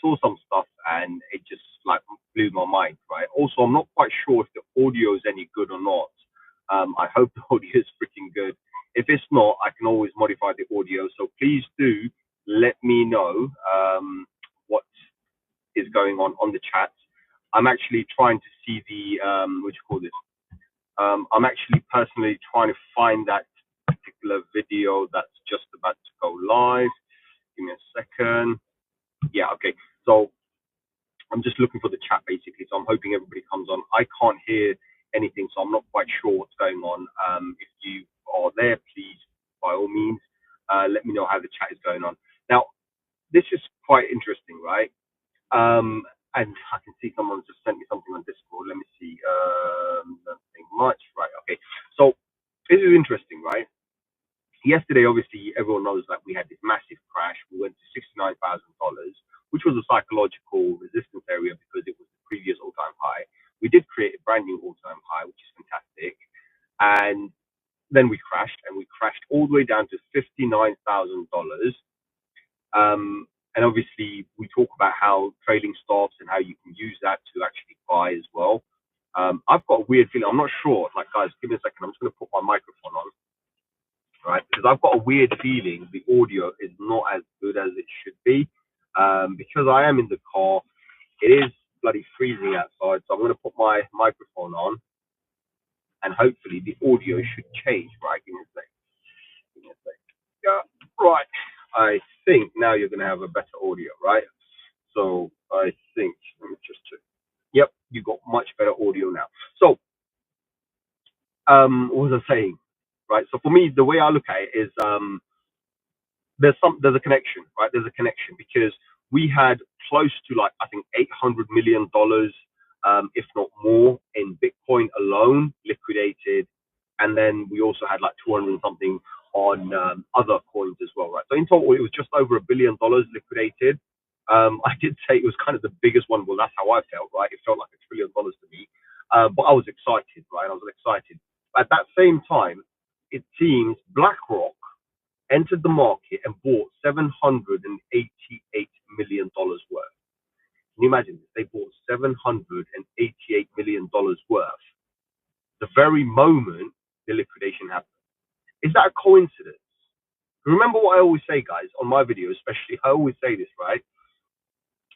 saw some stuff and it just like blew my mind, right? Also, I'm not quite sure if the audio is any good or not. I hope the audio is freaking good. If it's not, I can always modify the audio. So please do let me know what is going on the chat. I'm actually trying to see the what you call this. I'm actually personally trying to find that particular video that's just about to go live. Give me a second. Yeah, okay. So I'm just looking for the chat basically. So I'm hoping everybody comes on. I can't hear anything, so I'm not quite sure what's going on. If you are there, please, by all means, let me know how the chat is going on. Now, this is quite interesting, right? And I can see someone just sent me something on Discord. Let me see. Nothing much. Right. Okay. So this is interesting, right? Yesterday, obviously, everyone knows that we had this massive crash. We went to $69,000, which was a psychological resistance area because it was the previous all-time high. We did create a brand new all-time high, which is fantastic. And then we crashed, and we crashed all the way down to $59,000. And obviously, we talk about how trading stops and how you can use that to actually buy as well. I've got a weird feeling. I'm not sure. Like, guys, give me a second. I'm just going to put my microphone on, right? Because I've got a weird feeling the audio is not as good as it should be. Because I am in the car. It is bloody freezing outside, so I'm going to put my microphone on, and hopefully the audio should change. Right? Give me a second. Give me a second. Yeah. Right. I think now you're going to have a better audio, right? So I think, let me just check. Yep, you got much better audio now. So, what was I saying? Right. So for me, the way I look at it is, there's a connection, right? There's a connection because we had close to like I think $800 million, if not more, in Bitcoin alone liquidated, and then we also had like 200 and something on other coins as well, right? So in total, it was just over $1 billion liquidated. I did say it was kind of the biggest one. Well, that's how I felt, right? It felt like $1 trillion to me, but I was excited, right? I was excited. At that same time, it seems BlackRock entered the market and bought $788 million worth. Can you imagine this? They bought $788 million worth the very moment the liquidation happened. Is that a coincidence? Remember what I always say, guys, on my video, especially, I always say this, right?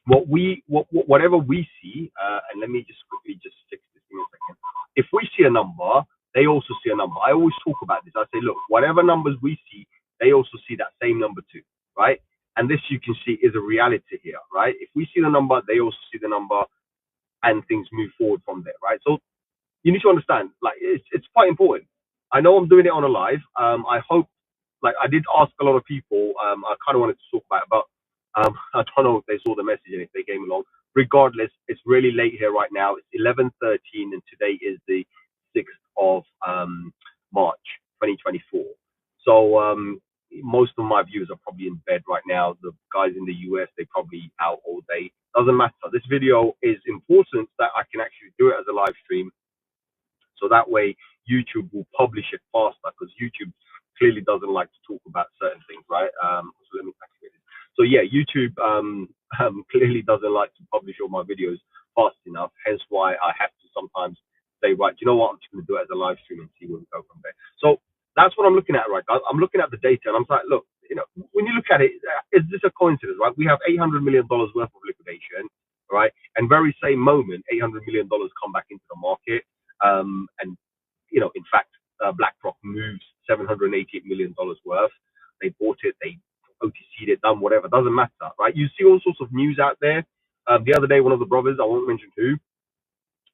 Whatever we see, and let me just quickly just fix this in a second. If we see a number, they also see a number. I always talk about this. I say, look, whatever numbers we see, they also see that same number too, right? And this you can see is a reality here, right? If we see the number, they also see the number, and things move forward from there, right? So you need to understand, like, it's quite important. I know I'm doing it on a live. I hope, like, I did ask a lot of people. I kind of wanted to talk about it, but I don't know if they saw the message and if they came along. Regardless, it's really late here right now. It's 11:13, and today is the 6th of March, 2024. So most of my viewers are probably in bed right now. The guys in the US, they probably out all day. Doesn't matter. This video is important that I can actually do it as a live stream. So that way, YouTube will publish it faster because YouTube clearly doesn't like to talk about certain things, right? So let me activate it. So yeah, YouTube clearly doesn't like to publish all my videos fast enough. Hence why I have to sometimes say, right, you know what? I'm just going to do it as a live stream and see where we go from there. So that's what I'm looking at, right? I'm looking at the data and I'm like, look, you know, when you look at it, is this a coincidence, right? We have $800 million worth of liquidation, right? And very same moment, $800 million come back into the market. And you know, in fact, BlackRock moves $788 million worth. They bought it, they OTC'd it, done whatever, doesn't matter, right? You see all sorts of news out there. The other day, one of the brothers, I won't mention who,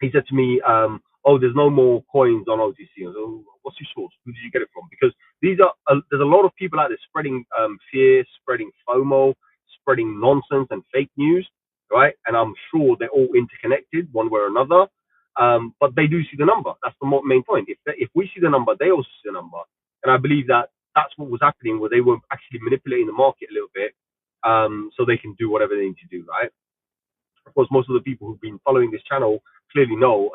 he said to me, "Oh, there's no more coins on OTC." I was, "Oh, what's your source? Who did you get it from?" Because there's a lot of people out there spreading fear, spreading FOMO, spreading nonsense and fake news, right? And I'm sure they're all interconnected one way or another. But they do see the number. That's the main point. If we see the number, they also see the number. And I believe that that's what was happening, where they were actually manipulating the market a little bit, so they can do whatever they need to do, right? Of course, most of the people who've been following this channel clearly know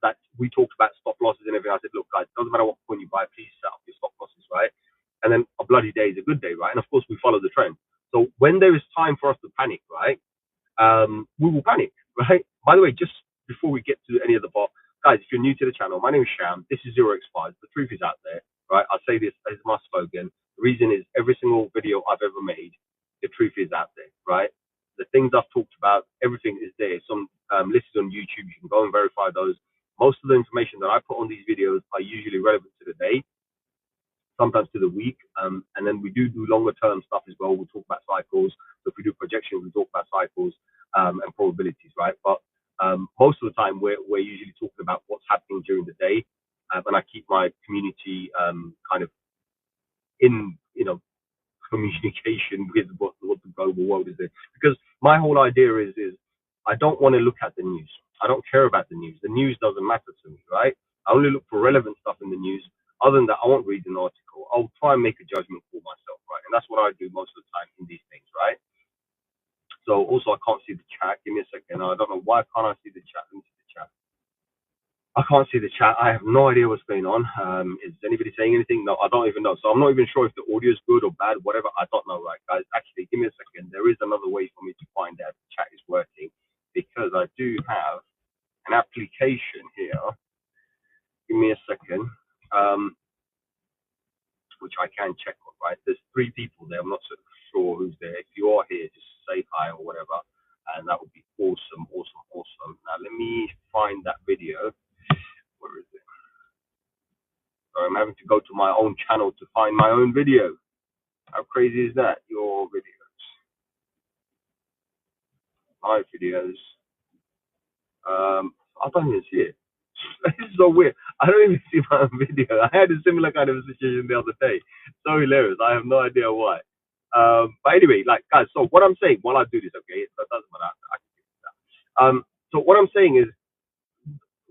that we talked about stop losses and everything. I said, look, guys, it doesn't matter what coin you buy, please set up your stop losses, right? And then a bloody day is a good day, right? And of course, we follow the trend. So when there is time for us to panic, right, we will panic, right? By the way, just before we get to any of the part, guys, if you're new to the channel, my name is Sham. This is Zero X5. The truth is out there, right? I say this as my slogan. The reason is every single video I've ever made, the truth is out there, right? The things I've talked about, everything is there. Some listed on YouTube. You can go and verify those. Most of the information that I put on these videos are usually relevant to the day, sometimes to the week. And then we do longer term stuff as well. We talk about cycles. So if we do projections, we talk about cycles and probabilities, right? But most of the time, we're usually talking about what's happening during the day. And I keep my community kind of in, communication with what the global world is in. Because my whole idea is I don't want to look at the news. I don't care about the news. The news doesn't matter to me, right? I only look for relevant stuff in the news. Other than that, I won't read an article. I'll try and make a judgment for myself, right? And that's what I do most of the time in these things, right? So also I can't see the chat. Give me a second. I don't know why can't I see the chat. Let me see the chat. I can't see the chat. I have no idea what's going on. Is anybody saying anything? No, I don't even know. So I'm not even sure if the audio is good or bad, whatever. I don't know, right, guys? Actually, give me a second. There is another way for me to find out if the chat is working because I do have an application here. Give me a second, which I can check on, right? There's 3 people there. I'm not so sure who's there. If you are here, just say hi or whatever. And that would be awesome, awesome, awesome. Now, let me find that video. Where is it? So I'm having to go to my own channel to find my own video. How crazy is that? Your videos. My videos. I don't even see it. This is so weird. I don't even see my own video. I had a similar kind of situation the other day. So hilarious. I have no idea why. But anyway, like guys, so what I'm saying while I do this, okay, that doesn't matter. I can do that. So what I'm saying is,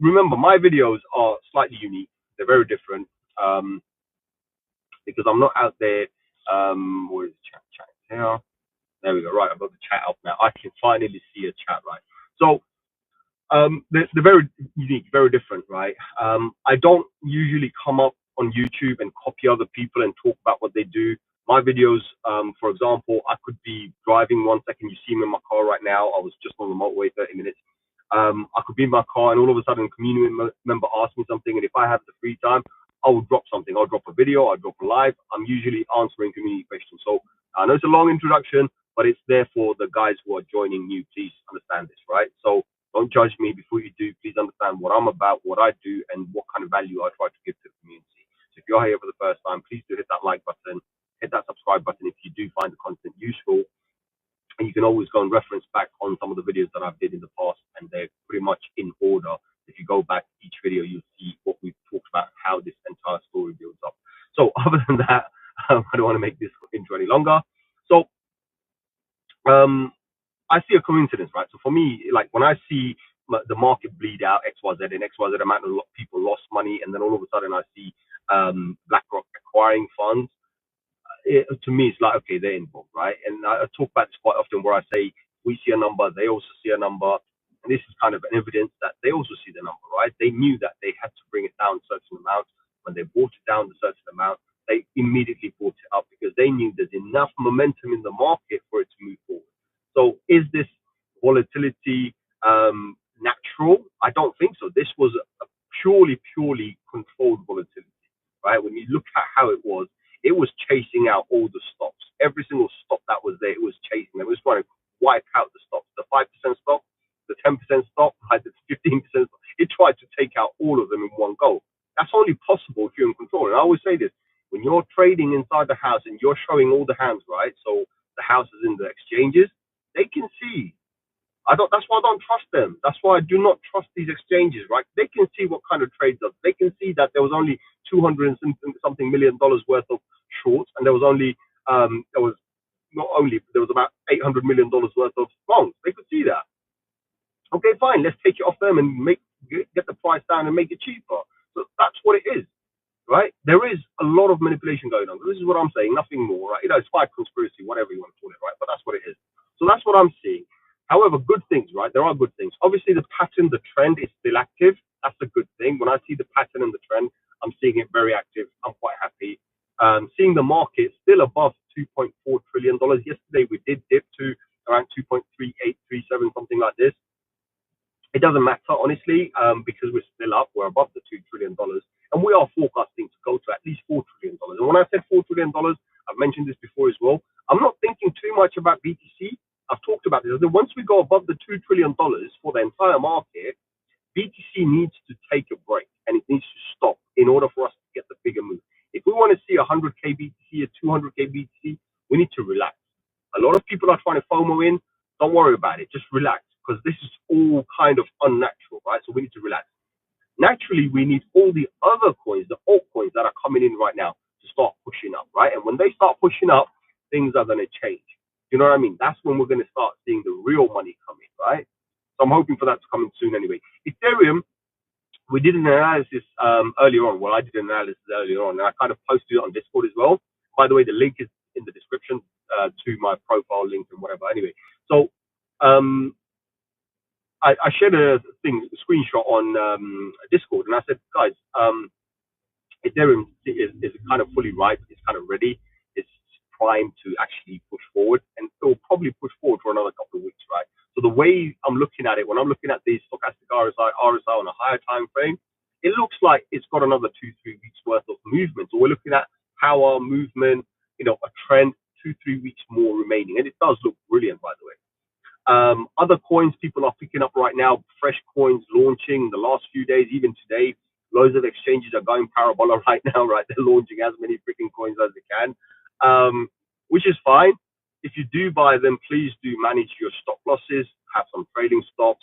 remember, my videos are slightly unique. They're very different. Because I'm not out there. Where is the chat here? There we go. Right, I've got the chat up now. I can finally see a chat, right? So they're very unique, very different, right? I don't usually come up on YouTube and copy other people and talk about what they do. My videos, for example, I could be driving 1 second. You see me in my car right now. I was just on the motorway 30 minutes. I could be in my car and all of a sudden a community member asks me something, and if I have the free time, I will drop something. I'll drop a video, I'll drop a live. I'm usually answering community questions. So I know it's a long introduction, but it's there for the guys who are joining new. Please understand this, right? So don't judge me before you do. Please understand what I'm about, what I do, and what kind of value I try to give to the community. So if you're here for the first time, please do hit that like button, hit that subscribe button if you do find the content useful. And you can always go and reference back on some of the videos that I've did in the past, and they're pretty much in order. If you go back each video, you'll see what we've talked about, how this entire story builds up. So other than that, I don't want to make this intro any longer. So I see a coincidence, right? So for me, like when I see the market bleed out XYZ and XYZ amount of people lost money, and then all of a sudden I see BlackRock acquiring funds, to me, it's like, okay, they're involved, right? And I talk about this quite often where I say, we see a number, they also see a number. And this is kind of an evidence that they also see the number, right? They knew that they had to bring it down a certain amount. When they brought it down a certain amount, they immediately brought it up because they knew there's enough momentum in the market for it to move forward. So is this volatility natural? I don't think so. This was a purely controlled volatility, right? When you look at how it was chasing out all the stops. Every single stop that was there, it was chasing them. It was trying to wipe out the stops. The 5% stop, the 10% stop, the 15% stop. It tried to take out all of them in one go. That's only possible if you're in control. And I always say this, when you're trading inside the house and you're showing all the hands, right? So the houses in the exchanges, they can see. That's why I don't trust them. That's why I do not trust these exchanges, right? They can see what kind of trades are. They can see that there was only $200 and something million worth of shorts, and there was about $800 million worth of longs. They could see that. Okay, fine. Let's take it off them and get the price down and make it cheaper. So that's what it is, right? There is a lot of manipulation going on. This is what I'm saying, nothing more, right? It's spy conspiracy, whatever you want to call it, right? But that's what it is. So that's what I'm seeing. However, good things, right? There are good things. Obviously, the pattern, the trend is still active. That's a good thing. When I see the pattern and the trend, I'm seeing it very active. I'm quite happy. Seeing the market still above $2.4 trillion. Yesterday, we did dip to around 2.38 237, something like this. It doesn't matter, honestly, because we're still up. We're above the $2 trillion, and we are forecasting to go to at least $4 trillion. And when I said $4 trillion, I've mentioned this before as well. I'm not thinking too much about BTC. I've talked about this. Once we go above the $2 trillion for the entire market, BTC needs to take a break and it needs to stop in order for us to get the bigger move. If we want to see 100k BTC, a 200k BTC, we need to relax. A lot of people are trying to FOMO in. Don't worry about it. Just relax, because this is all kind of unnatural, right? So we need to relax. Naturally, we need all the other coins, the altcoins that are coming in right now, to start pushing up, right? And when they start pushing up, things are going to change. You know what I mean? That's when we're going to start seeing the real money come in, right? So I'm hoping for that to come in soon anyway. Ethereum, we did an analysis earlier on. Well, I did an analysis earlier on, and I kind of posted it on Discord as well. By the way, the link is in the description to my profile link and whatever. Anyway, so I shared a screenshot on Discord, and I said, guys, Ethereum is kind of fully ripe. It's kind of ready. It's primed to actually push forward, and it will probably push forward for another couple of weeks, right? So the way I'm looking at it, when I'm looking at the stochastic RSI on a higher time frame, it looks like it's got another 2-3 weeks worth of movement. So we're looking at power movement, a trend, 2-3 weeks more remaining, and it does look brilliant, by the way. Other coins people are picking up right now, fresh coins launching the last few days, even today. Loads of exchanges are going parabola right now, right? They're launching as many freaking coins as they can, which is fine. If you do buy them, please do manage your stop losses, have some trading stops.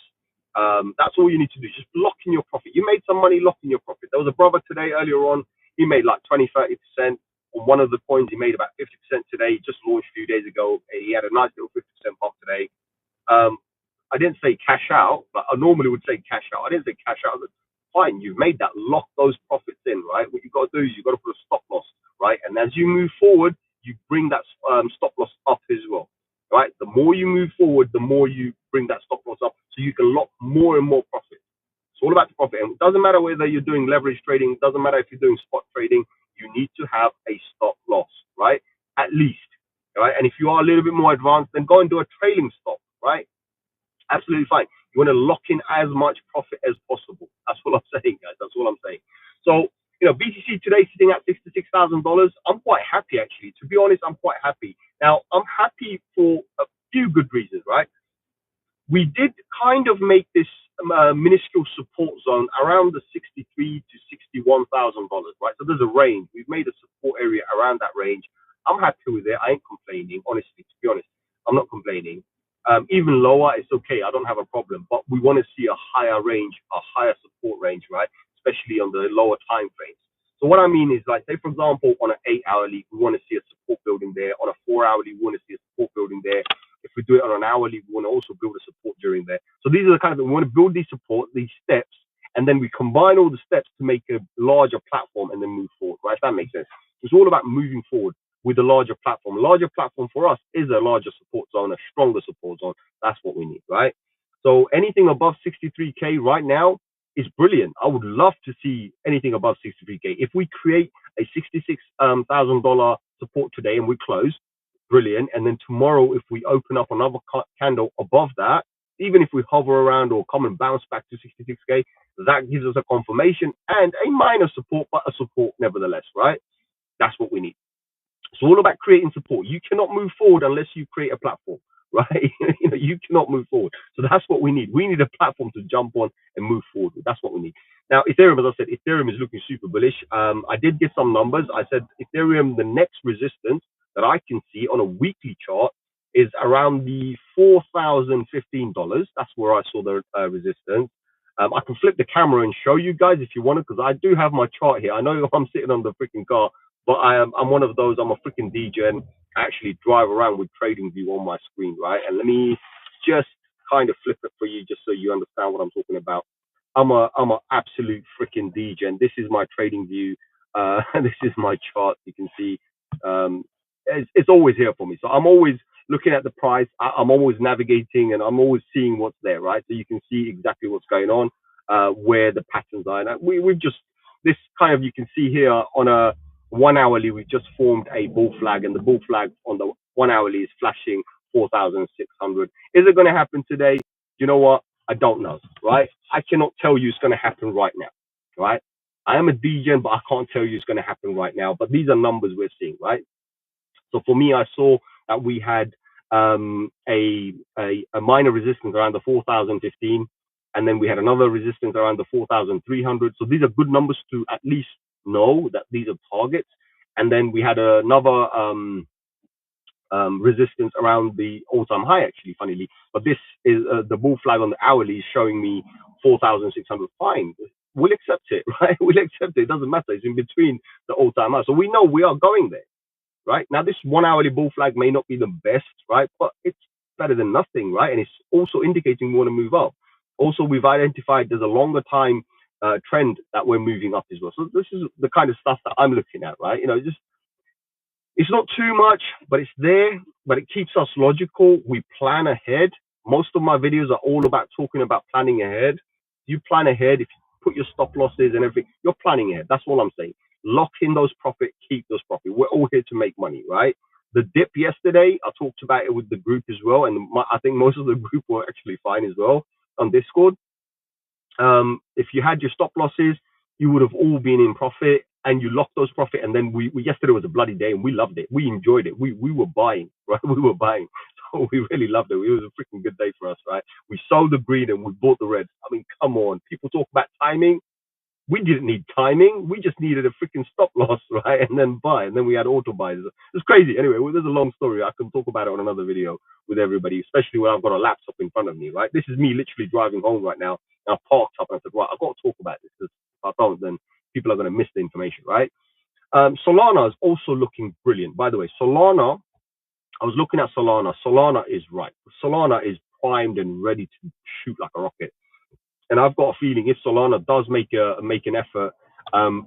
That's all you need to do. Just lock in your profit. You made some money, lock in your profit. There was a brother today earlier on. He made like 20-30% on one of the coins. He made about 50% today. He just launched a few days ago. He had a nice little 50% pop today. I didn't say cash out, but I normally would say cash out. I didn't say cash out. Fine, you've made that. Lock those profits in, right? What you've got to do is you've got to put a stop loss, right? And as you move forward, you bring that stop loss up as well, right? The more you move forward, the more you bring that stop loss up, so you can lock more and more profit. It's all about the profit. And it doesn't matter whether you're doing leverage trading. It doesn't matter if you're doing spot trading. You need to have a stop loss, right? At least, right? And if you are a little bit more advanced, then go and do a trailing stop, right? Absolutely fine. You want to lock in as much profit as possible. That's what I'm saying, guys. That's all I'm saying. So, BTC today sitting at $66,000. I'm quite happy, actually. To be honest, I'm quite happy. Now, I'm happy for a few good reasons, right? We did kind of make this minuscule support zone around the $63,000 to $61,000, right? So there's a range. We've made a support area around that range. I'm happy with it. I ain't complaining, honestly. To be honest, I'm not complaining. Even lower, it's okay. I don't have a problem. But we want to see a higher range, a higher support range, right? Especially on the lower time frames. So what I mean is, like, say, for example, on an 8-hourly, we want to see a support building there. On a 4-hourly, we want to see a support building there. If we do it on an hourly, we want to also build a support during there. So these are the kind of, we want to build these support, these steps, and then we combine all the steps to make a larger platform and then move forward, right? If that makes sense. It's all about moving forward with a larger platform. A larger platform for us is a larger support zone, a stronger support zone. That's what we need, right? So anything above 63K right now is brilliant. I would love to see anything above 63K. If we create a $66,000 support today and we close, brilliant. And then tomorrow, if we open up another candle above that, even if we hover around or come and bounce back to 66K, that gives us a confirmation and a minor support, but a support nevertheless, right? That's what we need. It's all about creating support. You cannot move forward unless you create a platform, right? You cannot move forward. So that's what we need. We need a platform to jump on and move forward with. That's what we need. Now, Ethereum, as I said, Ethereum is looking super bullish. I did get some numbers. I said Ethereum, the next resistance that I can see on a weekly chart is around the $4,015. That's where I saw the resistance. I can flip the camera and show you guys if you want to, because I do have my chart here. I know I'm sitting on the freaking car, but I'm one of those. I'm a freaking DJ. I actually drive around with TradingView on my screen, right? And let me just kind of flip it for you, just so you understand what I'm talking about. I'm a absolute freaking DJ, and this is my TradingView. This is my chart. You can see it's always here for me. So I'm always looking at the price. I'm always navigating, and I'm always seeing what's there, right? So you can see exactly what's going on, where the patterns are. And we've just this kind of, you can see here on a 1 hourly, we've just formed a bull flag, and the bull flag on the 1 hourly is flashing 4 4,600. Is it going to happen today? You know what? I don't know, right? I cannot tell you it's going to happen right now, right? I am a DJ, but I can't tell you it's going to happen right now. But these are numbers we're seeing, right? So for me, I saw that we had a minor resistance around the 4,015, and then we had another resistance around the 4,300. So these are good numbers to at least know that these are targets. And then we had another resistance around the all-time high, actually, funnily. But this is the bull flag on the hourly is showing me 4,600. Fine, we'll accept it, right? We'll accept it. It doesn't matter. It's in between the all-time high, so we know we are going there, right? Now, this 1 hourly bull flag may not be the best, right? But it's better than nothing, right? And it's also indicating we want to move up. Also, we've identified there's a longer time trend that we're moving up as well. So this is the kind of stuff that I'm looking at, right? Just it's not too much, but it's there, but it keeps us logical. We plan ahead. Most of my videos are all about talking about planning ahead. You plan ahead. If you put your stop losses and everything, you're planning ahead. That's all I'm saying. Lock in those profits, keep those profits. We're all here to make money, right? The dip yesterday, I talked about it with the group as well. And I think most of the group were actually fine as well on Discord. If you had your stop losses, you would have all been in profit and you locked those profit. And then we yesterday was a bloody day and we loved it. We enjoyed it. We were buying, right? We were buying. So we really loved it. It was a freaking good day for us, right? We sold the green and we bought the red. I mean, come on. People talk about timing. We didn't need timing. We just needed a freaking stop loss, right? And then buy. And then we had auto buys. It's crazy. Anyway, well, there's a long story. I can talk about it on another video with everybody, especially when I've got a laptop in front of me, right? This is me literally driving home right now. And I parked up and I said, right, I've got to talk about this because if I don't, then people are going to miss the information, right? Solana is also looking brilliant. By the way, Solana, I was looking at Solana. Solana is right. Solana is primed and ready to shoot like a rocket. And I've got a feeling if Solana does make an effort,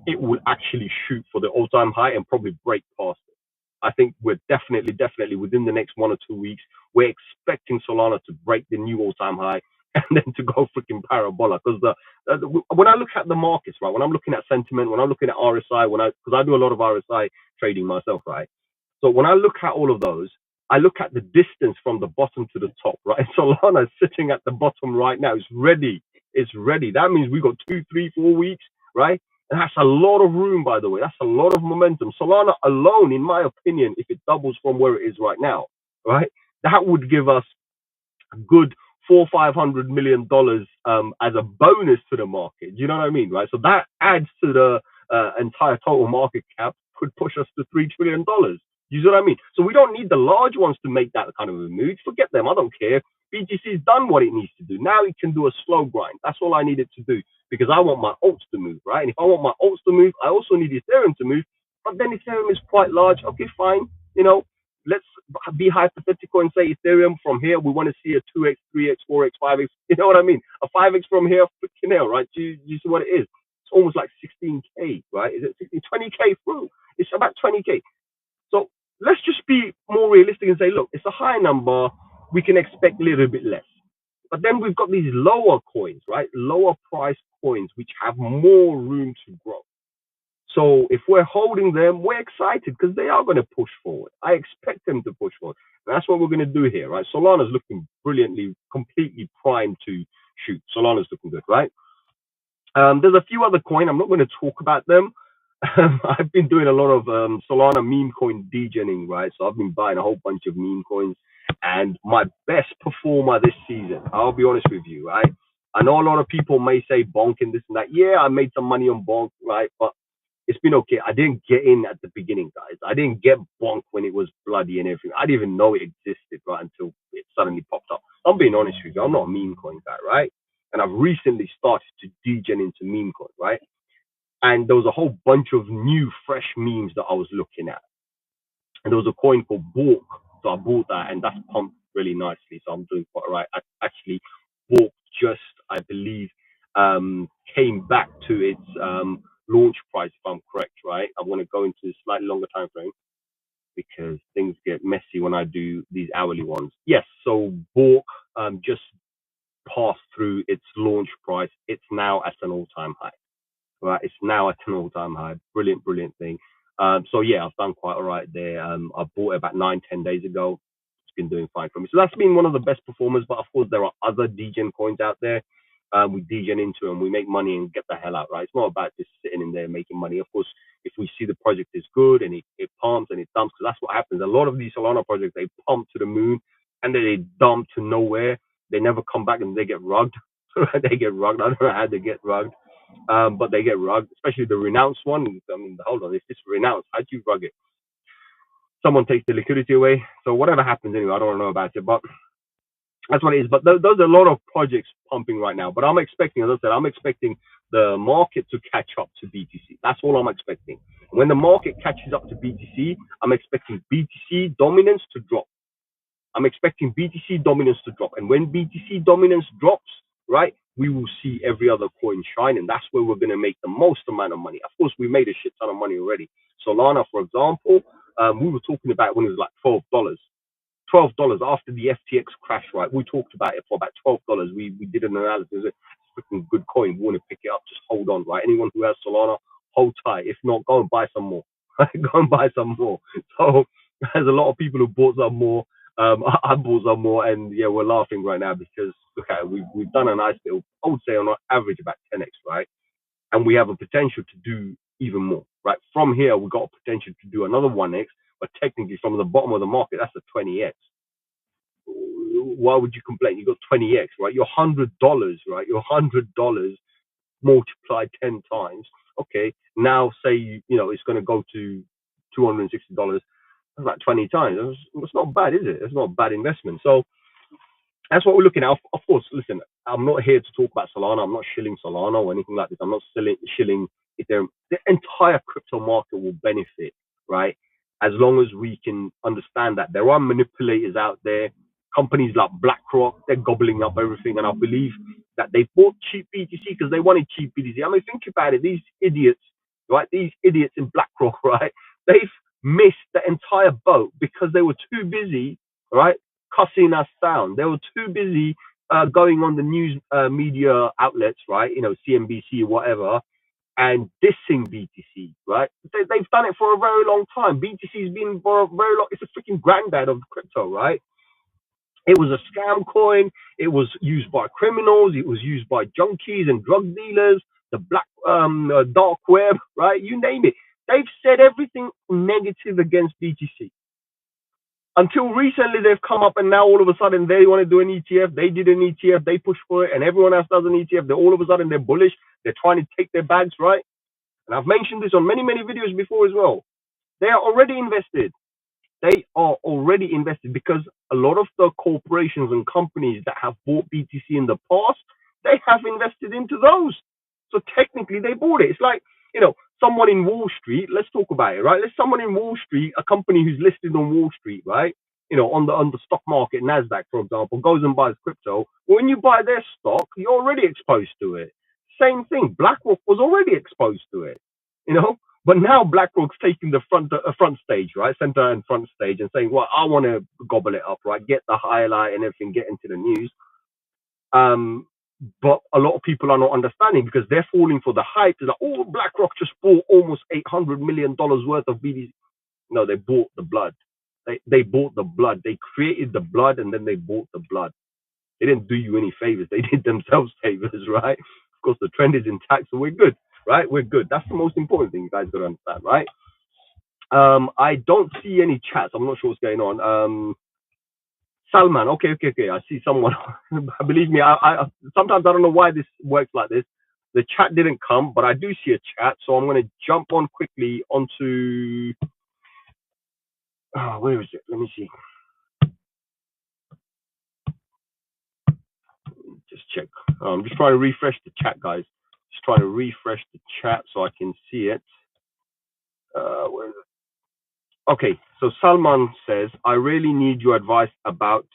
it will actually shoot for the all-time high and probably break past it. I think we're definitely within the next 1 or 2 weeks, we're expecting Solana to break the new all-time high and then to go freaking parabola. Because when I look at the markets, right, when I'm looking at sentiment, when I'm looking at RSI, because I do a lot of RSI trading myself, right. So when I look at all of those, I look at the distance from the bottom to the top, right. Solana is sitting at the bottom right now. It's ready. It's ready. That means we've got 2, 3, 4 weeks, right? And that's a lot of room, by the way. That's a lot of momentum. Solana alone, in my opinion, if it doubles from where it is right now, right, that would give us a good $400-500 million as a bonus to the market. Do you know what I mean, right? So that adds to the entire total market cap, could push us to $3 trillion. You see what I mean? So we don't need the large ones to make that kind of a move. Forget them. I don't care. BTC's done what it needs to do. Now it can do a slow grind. That's all I need it to do because I want my alts to move, right? And if I want my alts to move, I also need Ethereum to move. But then Ethereum is quite large. Okay, fine. Let's be hypothetical and say Ethereum from here, we want to see a 2x, 3x, 4x, 5x. You know what I mean? A 5x from here, freaking hell, right? Do you see what it is? It's almost like 16K, right? Is it 16, 20K through? It's about 20K. So let's just be more realistic and say, look, it's a high number. We can expect a little bit less. But then we've got these lower coins, right? Lower price coins, which have more room to grow. So if we're holding them, we're excited because they are going to push forward. I expect them to push forward. And that's what we're going to do here, right? Solana's looking brilliantly, completely primed to shoot. Solana's looking good, right? There's a few other coins. I'm not going to talk about them. I've been doing a lot of Solana meme coin degening, right? So I've been buying a whole bunch of meme coins. And my best performer this season, I'll be honest with you, right? I know a lot of people may say bonk and this and that. Yeah, I made some money on bonk, right? But it's been okay. I didn't get in at the beginning, guys. I didn't get bonk when it was bloody and everything. I didn't even know it existed, right, until it suddenly popped up. I'm being honest with you. I'm not a meme coin guy, right? And I've recently started to degen into meme coin, right? And there was a whole bunch of new, fresh memes that I was looking at. And there was a coin called Bork. So I bought that, and that's pumped really nicely. So I'm doing quite all right. Actually, Bork just, I believe, came back to its launch price, if I'm correct, right? I want to go into a slightly longer time frame because things get messy when I do these hourly ones. Yes, so Bork just passed through its launch price. It's now at an all-time high. Right, it's now at an all-time high. Brilliant thing. So yeah, I've done quite all right there. I bought it about 9-10 days ago. been doing fine for me. So that's been one of the best performers. But of course, there are other degen coins out there. We degen into and we make money and get the hell out, right? It's not about just sitting in there making money. Of course, if we see the project is good and it pumps and it dumps, because that's what happens. A lot of these Solana projects, they pump to the moon and then they dump to nowhere. They never come back and they get rugged. They get rugged. I don't know how they get rugged, but they get rugged, especially the renounced one. I mean, hold on, if it's renounced, how do you rug it? Someone takes the liquidity away. So whatever happens anyway, I don't know about it, but that's what it is. But there's a lot of projects pumping right now. But I'm expecting, as I said, I'm expecting the market to catch up to BTC. That's all I'm expecting. When the market catches up to BTC, I'm expecting BTC dominance to drop. I'm expecting BTC dominance to drop. And when BTC dominance drops, right, we will see every other coin shine. And that's where we're going to make the most amount of money. Of course, we made a shit ton of money already. Solana, for example, we were talking about when it was like $12. $12 after the FTX crash, right? We talked about it for about $12. We did an analysis. It's a freaking good coin. We want to pick it up. Just hold on, right? Anyone who has Solana, hold tight. If not, go and buy some more. Go and buy some more. So there's a lot of people who bought some more. I bought some more, and yeah, we're laughing right now because okay, we've done a nice little, I would say on average about 10x, right? And we have a potential to do even more, right? From here, we got a potential to do another 1x, but technically from the bottom of the market, that's a 20x. Why would you complain? You got 20x, right? Your $100, right? Your $100 multiplied 10 times. Okay, now say it's going to go to $260. That's like 20 times. It's not bad, is it? It's not a bad investment. So that's what we're looking at. Of course, listen, I'm not here to talk about Solana. I'm not shilling Solana or anything like this. I'm not shilling Ethereum. The entire crypto market will benefit, right? As long as we can understand that there are manipulators out there, companies like BlackRock, they're gobbling up everything. And I believe that they bought cheap BTC because they wanted cheap BTC. I mean, think about it. These idiots, right? These idiots in BlackRock, right? They've missed the entire boat because they were too busy, right? Cussing us down. They were too busy going on the news media outlets, right? CNBC, whatever, and dissing BTC, right? They've done it for a very long time. BTC's been for a very long. It's a freaking granddad of crypto, right? It was a scam coin. It was used by criminals. It was used by junkies and drug dealers, the black dark web, right? You name it. They've said everything negative against BTC. Until recently, they've come up and now all of a sudden they want to do an ETF. They did an ETF. They push for it, and everyone else does an ETF. All of a sudden they're bullish. They're trying to take their bags, right? And I've mentioned this on many, many videos before as well. They are already invested. They are already invested because a lot of the corporations and companies that have bought BTC in the past, they have invested into those. So technically, they bought it. It's like, someone in Wall Street. Let's talk about it, right? Let's someone in Wall Street, a company who's listed on Wall Street, right? On the stock market, Nasdaq, for example, goes and buys crypto. When you buy their stock, you're already exposed to it. Same thing. BlackRock was already exposed to it, But now BlackRock's taking the front stage, right? Center and front stage and saying, well, I want to gobble it up, right? Get the highlight and everything, get into the news. But a lot of people are not understanding because they're falling for the hype. They're like, oh, BlackRock just bought almost $800 million worth of BTC. No, they bought the blood. They bought the blood. They created the blood and then they bought the blood. They didn't do you any favors. They did themselves favors, right? Of course, the trend is intact, so we're good, right? We're good. That's the most important thing you guys got to understand, right? I don't see any chats. I'm not sure what's going on. Salman, okay. I see someone. Believe me, I sometimes I don't know why this works like this. The chat didn't come, but I do see a chat, so I'm going to jump on quickly onto. Where is it? Let me see. Just check. I'm just trying to refresh the chat, guys. Just trying to refresh the chat so I can see it. Where is it? Okay, so Salman says, I really need your advice about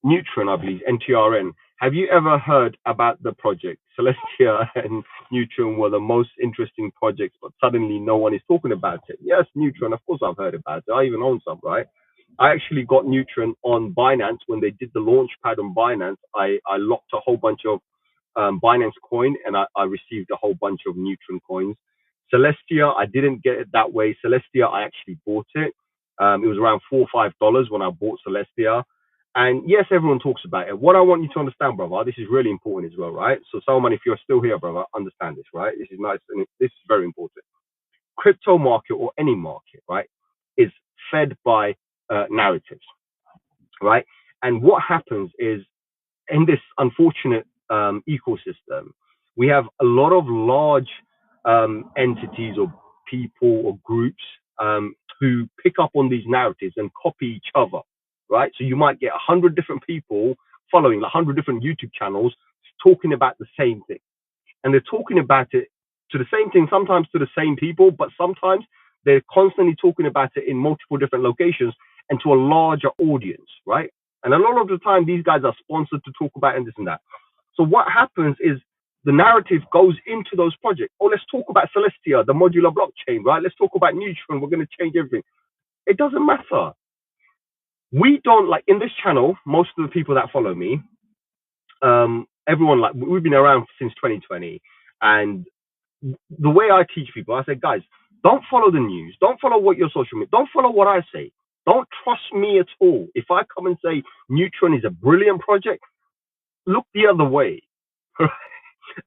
Neutron, I believe, NTRN. Have you ever heard about the project? Celestia and Neutron were the most interesting projects, but suddenly no one is talking about it. Yes, Neutron, of course I've heard about it. I even own some, right? I actually got Neutron on Binance when they did the launch pad on Binance. I locked a whole bunch of Binance coin and I received a whole bunch of Neutron coins. Celestia, I didn't get it that way. Celestia, I actually bought it. It was around $4 or $5 when I bought Celestia. And yes, everyone talks about it. What I want you to understand, brother, this is really important as well, right? So, Salman, if you're still here, brother, understand this, right? This is nice and this is very important. Crypto market or any market, right, is fed by narratives, right? And what happens is in this unfortunate ecosystem, we have a lot of large entities or people or groups who pick up on these narratives and copy each other, right? So you might get 100 different people following 100 different YouTube channels talking about the same thing. And they're talking about it to the same thing, sometimes to the same people, but sometimes they're constantly talking about it in multiple different locations and to a larger audience, right? And a lot of the time, these guys are sponsored to talk about and this and that. So what happens is the narrative goes into those projects. Oh, let's talk about Celestia, the modular blockchain, right? Let's talk about Neutron. We're going to change everything. It doesn't matter. We don't like in this channel. Most of the people that follow me, everyone like we've been around since 2020, and the way I teach people, I say, guys, don't follow the news. Don't follow what your social media. Don't follow what I say. Don't trust me at all. If I come and say Neutron is a brilliant project, look the other way.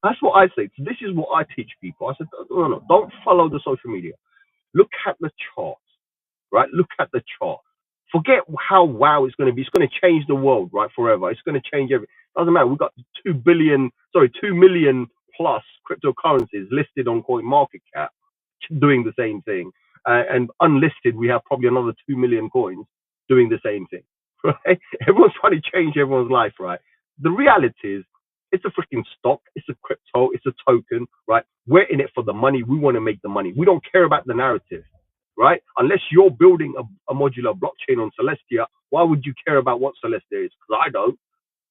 That's what I say. So this is what I teach people. I said, no, don't follow the social media. Look at the charts, right? Look at the chart. Forget how wow it's going to be. It's going to change the world, right, forever. It's going to change everything. Doesn't matter. We've got 2 million plus cryptocurrencies listed on CoinMarketCap doing the same thing. And unlisted, we have probably another 2 million coins doing the same thing, right? Everyone's trying to change everyone's life, right? The reality is, it's a freaking stock. It's a crypto. It's a token, right? We're in it for the money. We want to make the money. We don't care about the narrative, right? Unless you're building a modular blockchain on Celestia, why would you care about what Celestia is? Because I don't,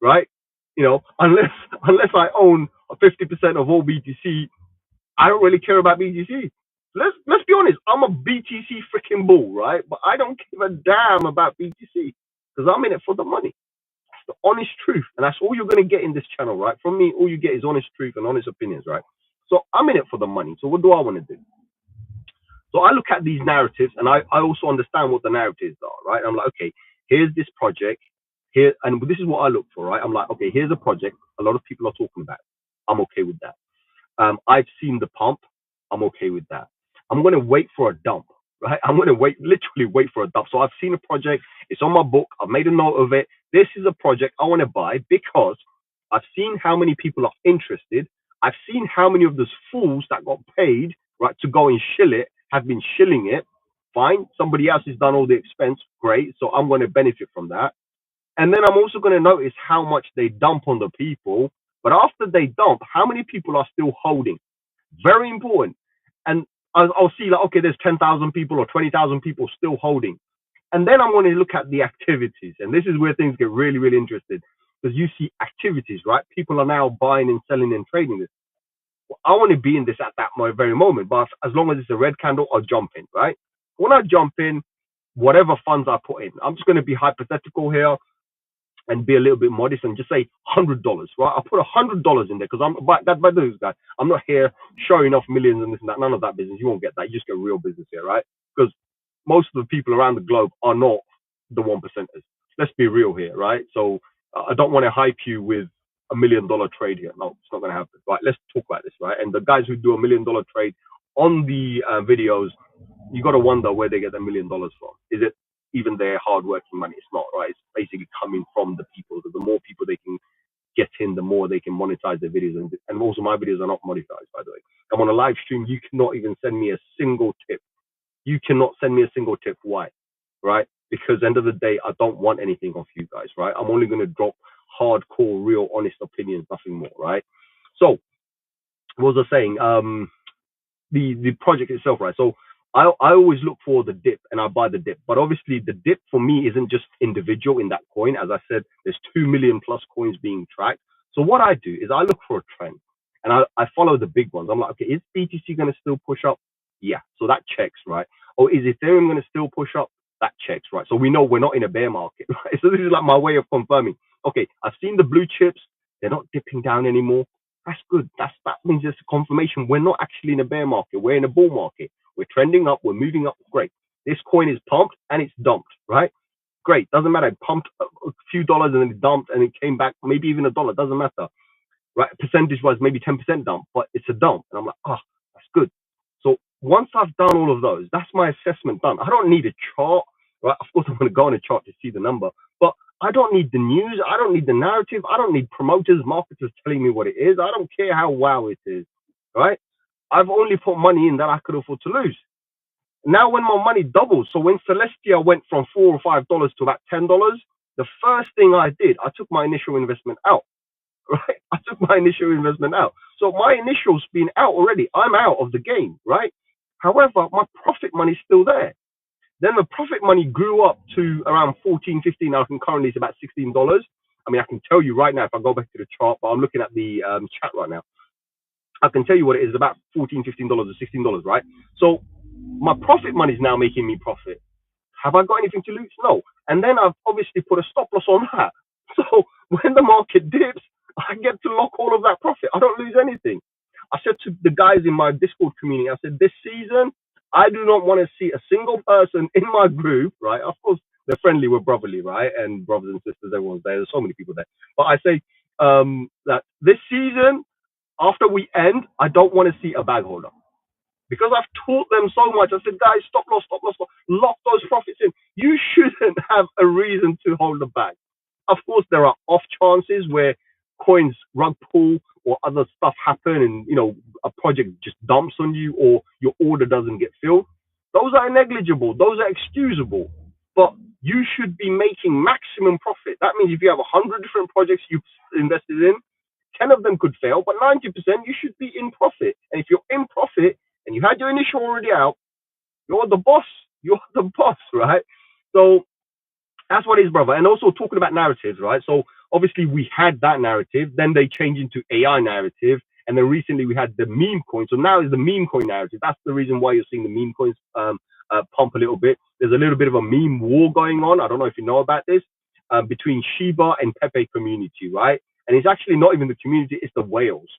right? You know, unless I own 50% of all BTC, I don't really care about BTC. Let's be honest. I'm a BTC freaking bull, right? But I don't give a damn about BTC because I'm in it for the money. That's the honest truth, and that's all you're gonna get in this channel, right? From me, all you get is honest truth and honest opinions, right? So I'm in it for the money. So what do I want to do? So I look at these narratives, and I also understand what the narratives are, right? I'm like, okay, here's this project here, and this is what I look for, right? I'm like, okay, here's a project a lot of people are talking about. I'm okay with that. I've seen the pump. I'm okay with that. I'm going to wait for a dump, right? I'm going to literally wait for a dump. So I've seen a project. It's on my book. I've made a note of it. This is a project I want to buy because I've seen how many people are interested. I've seen how many of those fools that got paid, right, to go and shill it have been shilling it. Fine. Somebody else has done all the expense. Great. So I'm going to benefit from that. And then I'm also going to notice how much they dump on the people. But after they dump, how many people are still holding? Very important. And I'll see like, okay, there's 10,000 people or 20,000 people still holding. And then I'm going to look at the activities. And this is where things get really, really interesting. Because you see activities, right? People are now buying and selling and trading this. Well, I want to be in this at that very moment. But as long as it's a red candle, I'll jump in, right? When I jump in, whatever funds I put in, I'm just going to be hypothetical here and be a little bit modest and just say $100, right? I'll put $100 in there because by those guys, I'm not here showing off millions and this and that. None of that business. You won't get that. You just get real business here, right? Because most of the people around the globe are not the 1%ers. Let's be real here, right? So I don't want to hype you with $1 million trade here. No, it's not going to happen. Right? Let's talk about this, right? And the guys who do $1 million trade on the videos, you got to wonder where they get the $1 million from. Is it even their hard-working money? It's not, right? It's basically coming from the people. So the more people they can get in, the more they can monetize their videos. And also, my videos are not monetized, by the way. I'm on a live stream. You cannot even send me a single tip. You cannot send me a single tip. Why? Right? Because at the end of the day, I don't want anything off you guys, right? I'm only going to drop hardcore, real, honest opinions, nothing more, right? So, what was I saying? The project itself, right? So I always look for the dip and I buy the dip. But obviously the dip for me isn't just individual in that coin. As I said, there's 2 million plus coins being tracked. So what I do is I look for a trend and I follow the big ones. I'm like, okay, is BTC going to still push up? Yeah. So that checks, right? Or is Ethereum going to still push up? That checks, right? So we know we're not in a bear market, right? So this is like my way of confirming. Okay, I've seen the blue chips. They're not dipping down anymore. That's good. That means it's a confirmation we're not actually in a bear market. We're in a bull market. We're trending up. We're moving up. Great. This coin is pumped and it's dumped, right? Great, doesn't matter. It pumped a few dollars and then it dumped and it came back, maybe even $1, doesn't matter, right? Percentage wise, maybe 10% dump, but it's a dump. And I'm like, oh, that's good. So once I've done all of those, that's my assessment done. I don't need a chart, right? Of course, I'm going to go on a chart to see the number, but I don't need the news. I don't need the narrative. I don't need promoters, marketers telling me what it is. I don't care how wow it is, right? I've only put money in that I could afford to lose. Now, when my money doubles, so when Celestia went from $4 or $5 to about $10, the first thing I did, I took my initial investment out. Right? I took my initial investment out. So my initial's been out already. I'm out of the game, right? However, my profit money's still there. Then the profit money grew up to around 14, 15. Now currently it's about $16. I mean, I can tell you right now if I go back to the chart, but I'm looking at the chat right now. I can tell you what it is, about $14, $15 or $16, right? So my profit money is now making me profit. Have I got anything to lose? No. And then I've obviously put a stop loss on that. So when the market dips, I get to lock all of that profit. I don't lose anything. I said to the guys in my Discord community, I said, this season, I do not want to see a single person in my group, right? Of course, they're friendly, we're brotherly, right? And brothers and sisters, everyone's there. There's so many people there. But I say that this season, after we end, I don't want to see a bag holder. Because I've taught them so much. I said, guys, stop loss, lock those profits in. You shouldn't have a reason to hold the bag. Of course, there are off chances where coins rug pull or other stuff happen and, a project just dumps on you or your order doesn't get filled. Those are negligible. Those are excusable. But you should be making maximum profit. That means if you have 100 different projects you've invested in, 10 of them could fail, but 90% you should be in profit. And if you're in profit, and you had your initial already out, you're the boss. You're the boss, right? So that's what it is, brother. And also talking about narratives, right? So obviously we had that narrative, then they changed into AI narrative, and then recently we had the meme coin. So now is the meme coin narrative. That's the reason why you're seeing the meme coins pump a little bit. There's a little bit of a meme war going on. I don't know if you know about this, between Shiba and Pepe community, right? And it's actually not even the community, it's the whales,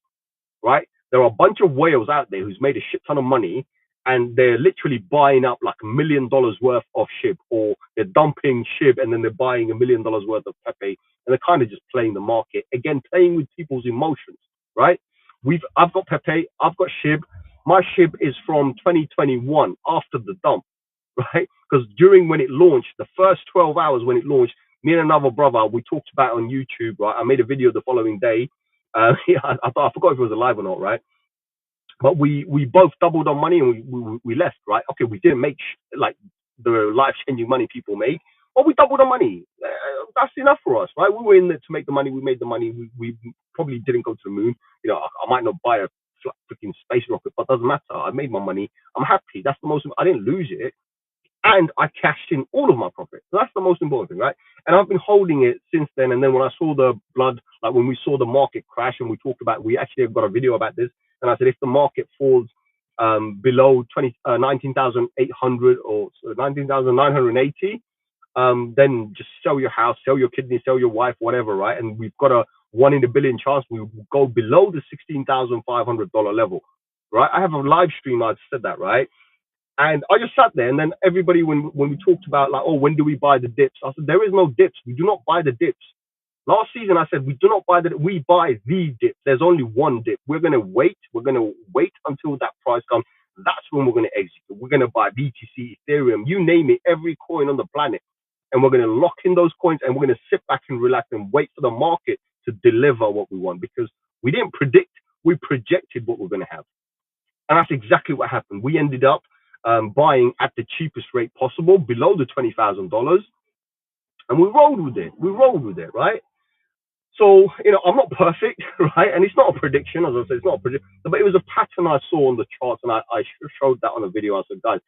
right? There are a bunch of whales out there who's made a shit ton of money and they're literally buying up like $1 million worth of SHIB, or they're dumping SHIB and then they're buying $1 million worth of Pepe, and they're kind of just playing the market. Again, playing with people's emotions, right? I've got Pepe, I've got SHIB. My SHIB is from 2021 after the dump, right? Because during when it launched, the first 12 hours when it launched, me and another brother, we talked about it on YouTube, right? I made a video the following day. Yeah, I forgot if it was alive or not, right? But we both doubled our money and we left, right? Okay, we didn't make like the life-changing money people make, but we doubled our money. That's enough for us, right? We were in there to make the money. We made the money. We probably didn't go to the moon. I might not buy a freaking space rocket, but it doesn't matter. I made my money. I'm happy. That's the most. I didn't lose it. And I cashed in all of my profit. So that's the most important thing, right? And I've been holding it since then. And then when I saw the blood, like when we saw the market crash and we talked about, we actually have got a video about this. And I said, if the market falls below 19,800 or 19,980, then just sell your house, sell your kidney, sell your wife, whatever, right? And we've got a 1 in a billion chance we will go below the $16,500 level, right? I have a live stream, I said that, right? And I just sat there, and then everybody, when we talked about like, oh, when do we buy the dips? I said, there is no dips. We do not buy the dips. Last season, I said, we do not buy the, we buy the dips. There's only one dip. We're going to wait. We're going to wait until that price comes. That's when we're going to exit. We're going to buy BTC, Ethereum, you name it, every coin on the planet. And we're going to lock in those coins, and we're going to sit back and relax and wait for the market to deliver what we want, because we didn't predict, we projected what we're going to have. And that's exactly what happened. We ended up buying at the cheapest rate possible, below the $20,000, and we rolled with it, right? So, I'm not perfect, right? And it's not a prediction, as I said, it's not a prediction, but it was a pattern I saw on the charts, and I showed that on a video. I said, guys,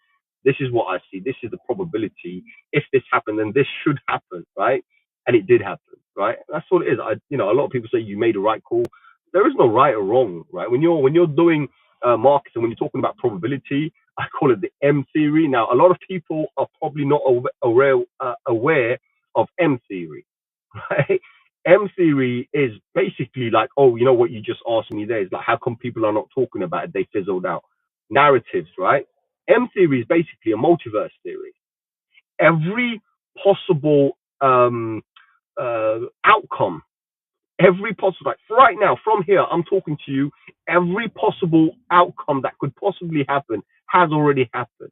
this is what I see. This is the probability. If this happened, then this should happen, right? And it did happen, right? That's what it is. A lot of people say you made a right call. There is no right or wrong, right? When you're doing markets and when you're talking about probability, I call it the M theory. Now, a lot of people are probably not aware of M theory, right? M theory is basically like, oh, you know what you just asked me there is like, how come people are not talking about it? They fizzled out. Narratives, right? M theory is basically a multiverse theory. Every possible outcome, every possible, like right now, from here, I'm talking to you, every possible outcome that could possibly happen has already happened,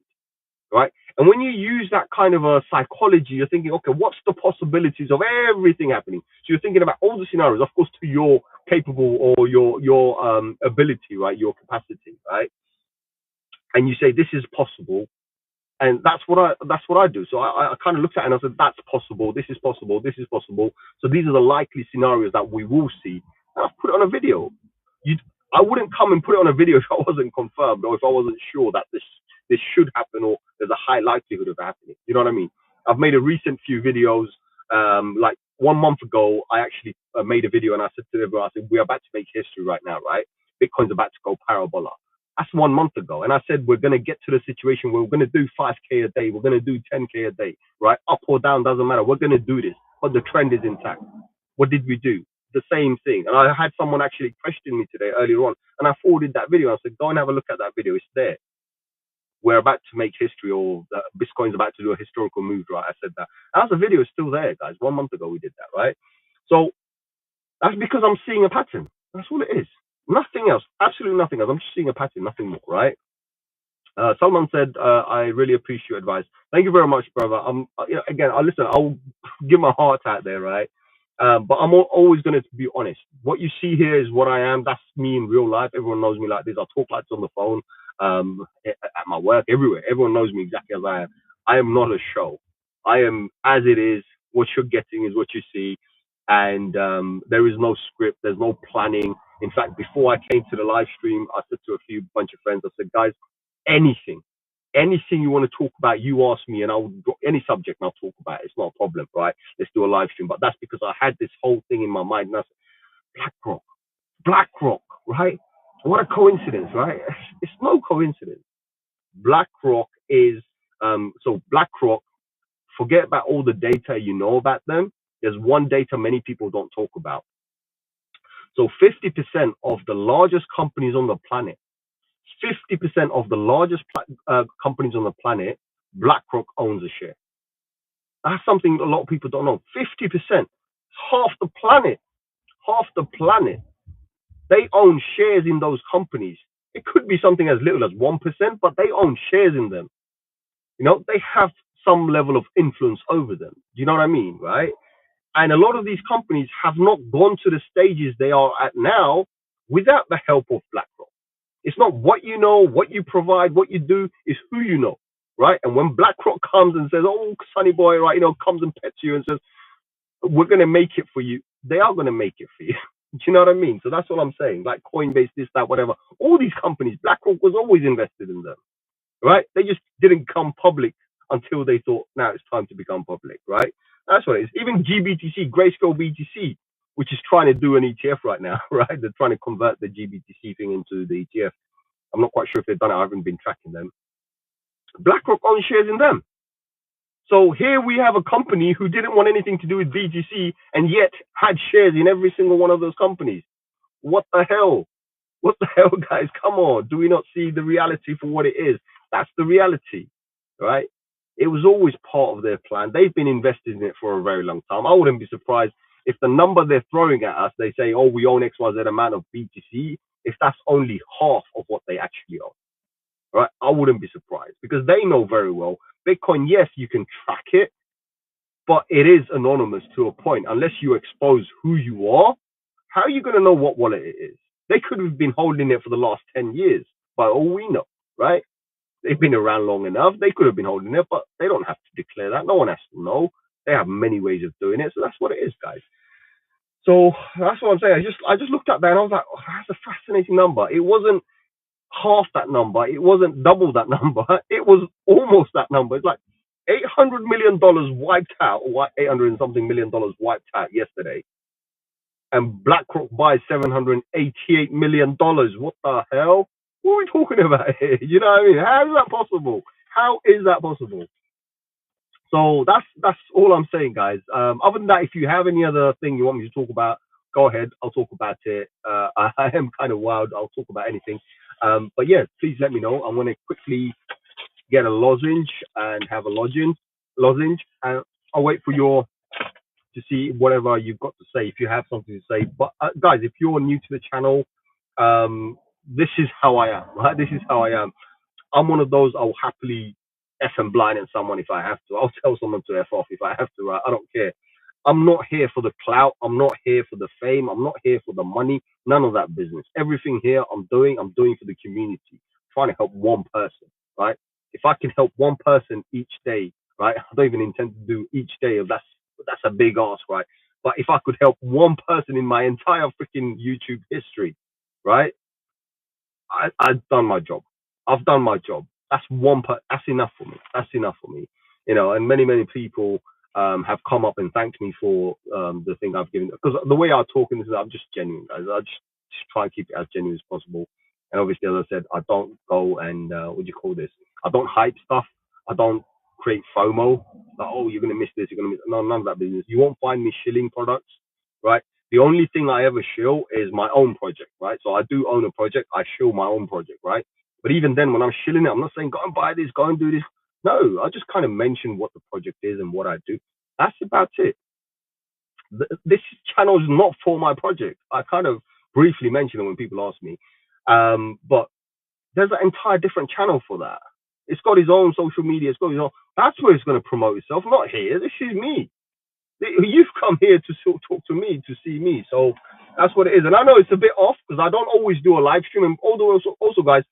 right? And when you use that kind of a psychology, you're thinking, okay, what's the possibilities of everything happening? So you're thinking about all the scenarios, of course, to your capable or your ability, right? Your capacity, right? And you say this is possible, and that's what I do. So I kind of looked at it and I said that's possible. This is possible. This is possible. So these are the likely scenarios that we will see. And I've put it on a video. You, I wouldn't come and put it on a video if I wasn't confirmed or if I wasn't sure that this should happen or there's a high likelihood of it happening. You know what I mean? I've made a recent few videos. Like 1 month ago, I actually made a video and I said to everyone, I said we're about to make history right now, right? Bitcoin's about to go parabola. That's 1 month ago. And I said, we're going to get to the situation where we're going to do 5K a day. We're going to do 10K a day, right? Up or down, doesn't matter. We're going to do this. But the trend is intact. What did we do? The same thing. And I had someone actually question me today earlier on. And I forwarded that video. I said, go and have a look at that video. It's there. We're about to make history, or Bitcoin's about to do a historical move, right? I said that. And that's a video is still there, guys. 1 month ago, we did that, right? So that's because I'm seeing a pattern. That's all it is. Nothing else. Absolutely nothing else. I'm just seeing a pattern, nothing more, right? Salman said, I really appreciate your advice. Thank you very much, brother. Again, listen, I'll give my heart out there, right? But I'm always going to be honest. What you see here is what I am. That's me in real life. Everyone knows me like this. I talk like this on the phone, at my work, everywhere. Everyone knows me exactly as I am. I am not a show. I am as it is. What you're getting is what you see. And there is no script. There's no planning. In fact, before I came to the live stream, I said to a bunch of friends, I said, guys, anything you want to talk about, you ask me and I'll drop any subject and I'll talk about it. It's not a problem, right? Let's do a live stream. But that's because I had this whole thing in my mind. And I said, BlackRock, right? What a coincidence, right? It's no coincidence. BlackRock is, so BlackRock, forget about all the data you know about them. There's one data many people don't talk about. So 50% of the largest companies on the planet, 50% of the largest companies on the planet, BlackRock owns a share. That's something a lot of people don't know. 50%, half the planet, half the planet. They own shares in those companies. It could be something as little as 1%, but they own shares in them. You know, they have some level of influence over them. Do you know what I mean, right? And a lot of these companies have not gone to the stages they are at now without the help of BlackRock. It's not what you know, what you provide, what you do, it's who you know, right? And when BlackRock comes and says, oh, Sonny boy, right, comes and pets you and says, we're going to make it for you, they are going to make it for you. Do you know what I mean? So that's what I'm saying. Like Coinbase, this, that, whatever. All these companies, BlackRock was always invested in them, right? They just didn't come public until they thought, now it's time to become public, right? That's what it is. Even GBTC, Grayscale BTC, which is trying to do an ETF right now, right? They're trying to convert the GBTC thing into the ETF. I'm not quite sure if they've done it. I haven't been tracking them. BlackRock owns shares in them. So here we have a company who didn't want anything to do with BTC and yet had shares in every single one of those companies. What the hell? What the hell, guys? Come on. Do we not see the reality for what it is? That's the reality, right? It was always part of their plan. They've been invested in it for a very long time. I wouldn't be surprised if the number they're throwing at us, they say, oh, we own XYZ amount of BTC, if that's only half of what they actually own, right? I wouldn't be surprised because they know very well Bitcoin, yes, you can track it, but it is anonymous to a point. Unless you expose who you are, how are you going to know what wallet it is? They could have been holding it for the last 10 years, by all we know, right? They've been around long enough. They could have been holding it, but they don't have to declare that. No one has to know. They have many ways of doing it. So that's what it is, guys. So that's what I'm saying. I just looked at that and I was like, oh, that's a fascinating number. It wasn't half that number. It wasn't double that number. It was almost that number. It's like $800 million wiped out, or 800 and something million dollars wiped out yesterday. And BlackRock buys $788 million. What the hell? What are we talking about here? You know what I mean? How is that possible? How is that possible? So that's all I'm saying, guys. Other than that, if you have any other thing you want me to talk about, go ahead. I'll talk about it. I am kind of wild. I'll talk about anything. But yeah, please let me know. I'm going to quickly get a lozenge and have a lozenge, and I'll wait for your to see whatever you've got to say if you have something to say. But guys, if you're new to the channel, this is how I am. Right? This is how I am. I'm one of those. I'll happily f and blind at someone if I have to. I'll tell someone to f off if I have to. Right? I don't care. I'm not here for the clout. I'm not here for the fame. I'm not here for the money. None of that business. Everything here I'm doing for the community. Trying to help one person, right? If I can help one person each day, right? I don't even intend to do each day. If that's a big ask, right? But if I could help one person in my entire freaking YouTube history, right? I've done my job. I've done my job. That's that's enough for me. That's enough for me. You know, and many people have come up and thanked me for the thing I've given. Because the way I talk in this, I'm just genuine, guys. Just try and keep it as genuine as possible. And obviously, as I said, I don't go and what do you call this? I don't hype stuff. I don't create FOMO. Like, oh, you're gonna miss this. You're gonna miss. No, none of that business. You won't find me shilling products, right? The only thing I ever shill is my own project, right? So I do own a project. I shill my own project, right? But even then, when I'm shilling it, I'm not saying go and buy this, go and do this. No, I just kind of mention what the project is and what I do. That's about it. This channel is not for my project. I kind of briefly mention it when people ask me, but there's an entire different channel for that. It's got its own social media. It's got its own. That's where it's going to promote itself. Not here. This is me. You've come here to talk to me, to see me. So that's what it is. And I know it's a bit off because I don't always do a live stream. And although also guys,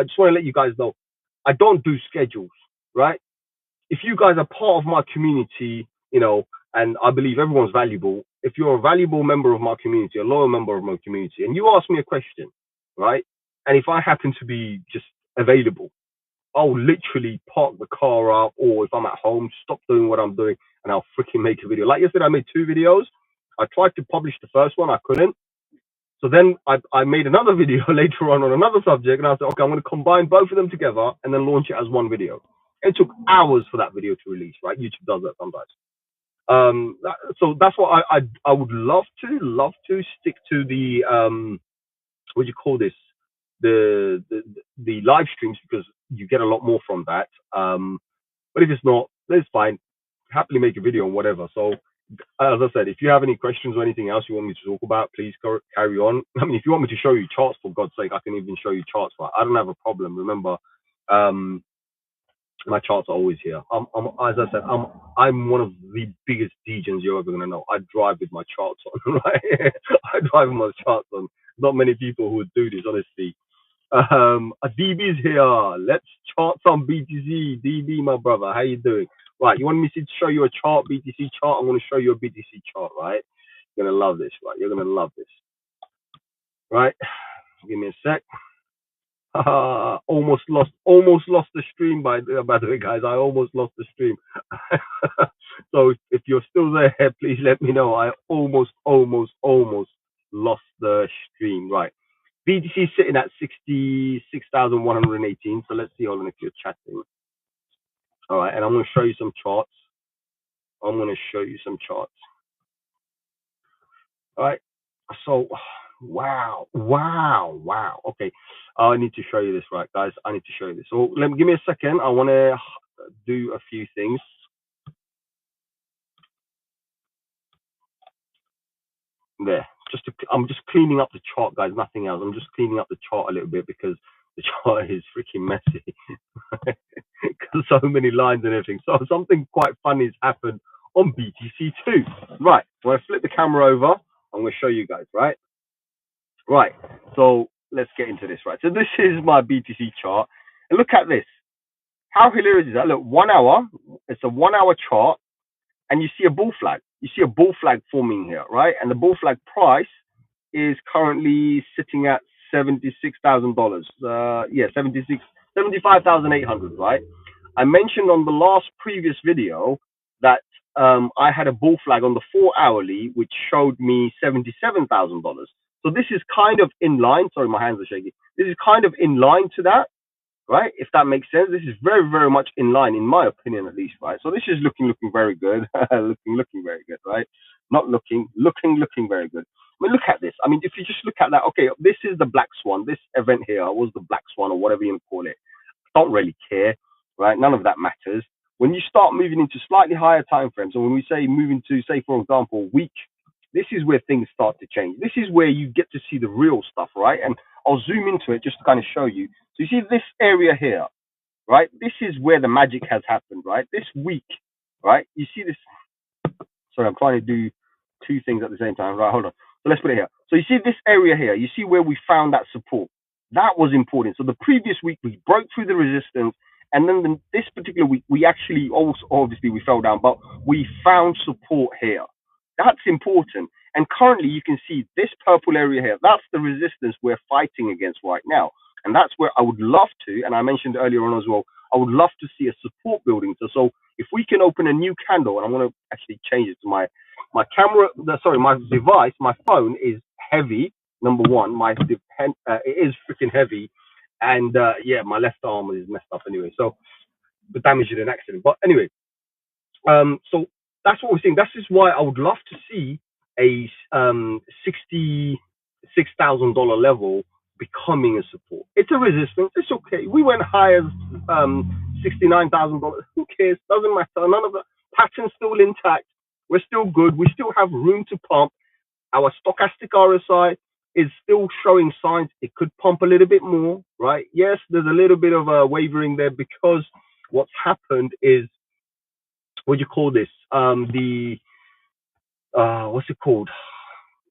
just want to let you guys know, I don't do schedules, right? If you guys are part of my community, you know, and I believe everyone's valuable. If you're a valuable member of my community, a loyal member of my community, and you ask me a question, right? And if I happen to be just available, I'll literally park the car up, or if I'm at home, stop doing what I'm doing, and I'll freaking make a video. Like yesterday, I made 2 videos. I tried to publish the first one, I couldn't. So then I made another video later on another subject, and I said, okay, I'm going to combine both of them together and then launch it as one video. It took hours for that video to release, right? YouTube does that sometimes. So that's what I would love to stick to the what do you call this, the live streams, because you get a lot more from that. But if it's not, that's fine. Happily make a video on whatever. So as I said, if you have any questions or anything else you want me to talk about, please carry on. I mean, if you want me to show you charts, for God's sake, I can even show you charts. Right? I don't have a problem. Remember, my charts are always here. As I said, I'm one of the biggest DJs you're ever gonna know. I drive with my charts on, right? I drive with my charts on. Not many people who would do this, honestly. DB's here. Let's chart some BTC. DB, my brother, how you doing? Right, you want me to show you a chart, BTC chart? I'm gonna show you a BTC chart, right? You're gonna love this, right? You're gonna love this, right? Give me a sec. almost lost the stream by the way, guys. I almost lost the stream. So if you're still there, please let me know. I almost lost the stream. Right. BTC sitting at 66,118. So let's see. Hold on, if you're chatting. All right, and I'm going to show you some charts. All right. So, wow. Okay, I need to show you this, right, guys? I need to show you this. So give me a second. I want to do a few things. There. I'm just cleaning up the chart, guys. Nothing else. I'm just cleaning up the chart a little bit because the chart is freaking messy. Because so many lines and everything. So something quite funny has happened on BTC2. Right. When I flip the camera over, I'm going to show you guys, right? Right. So let's get into this, right? So this is my BTC chart. And look at this. How hilarious is that? Look, 1 hour. It's a 1 hour chart. And you see a bull flag. You see a bull flag forming here, right? And the bull flag price is currently sitting at $76,000. Yeah, 75,800, right? I mentioned on the last previous video that I had a bull flag on the 4 hourly, which showed me $77,000. So this is kind of in line. Sorry, my hands are shaky. This is kind of in line to that, right? If that makes sense. This is very much in line, in my opinion, at least, right? So this is looking very good. looking very good, right? Not looking very good. I mean, look at this. I mean, if you just look at that, okay, this is the black swan. This event here was the black swan, or whatever you call it. I don't really care. right? None of that matters. When you start moving into slightly higher time frames, and when we say moving to, say, for example, week, this is where things start to change. This is where you get to see the real stuff, right? And I'll zoom into it just to kind of show you. So you see this area here, right? This is where the magic has happened, right? This week, right? You see this. Sorry, I'm trying to do two things at the same time. Right, hold on. So let's put it here. So you see this area here. You see where we found that support. That was important. So the previous week we broke through the resistance, and then this particular week we actually also, obviously, we fell down, but we found support here. That's important. And currently you can see this purple area here. That's the resistance we're fighting against right now. And that's where I would love to, and I mentioned earlier on as well, I would love to see a support building. So if we can open a new candle, and I'm going to actually change it to my camera, my device, my phone is heavy. Number one, it is freaking heavy, and yeah, my left arm is messed up anyway. So the damage in an accident. But anyway, so that's what we're seeing. This is why I would love to see a $66,000 level becoming a support. It's a resistance. It's okay. We went high as $69,000. Who cares? Doesn't matter. None of the pattern's still intact. We're still good. We still have room to pump. Our stochastic RSI is still showing signs it could pump a little bit more, right? Yes, there's a little bit of a wavering there because what's happened is, what do you call this? What's it called?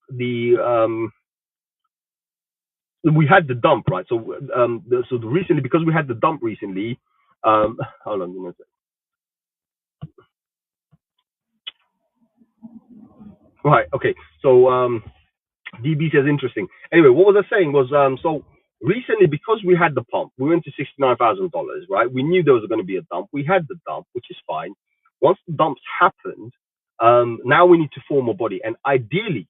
We had the dump, right? So recently, because we had the dump recently, hold on, give me a second. Right, okay. So DB says interesting. Anyway, what was I saying was so recently, because we had the pump, we went to $69,000, right? We knew there was going to be a dump. We had the dump, which is fine. Once the dumps happened, now we need to form a body, and ideally,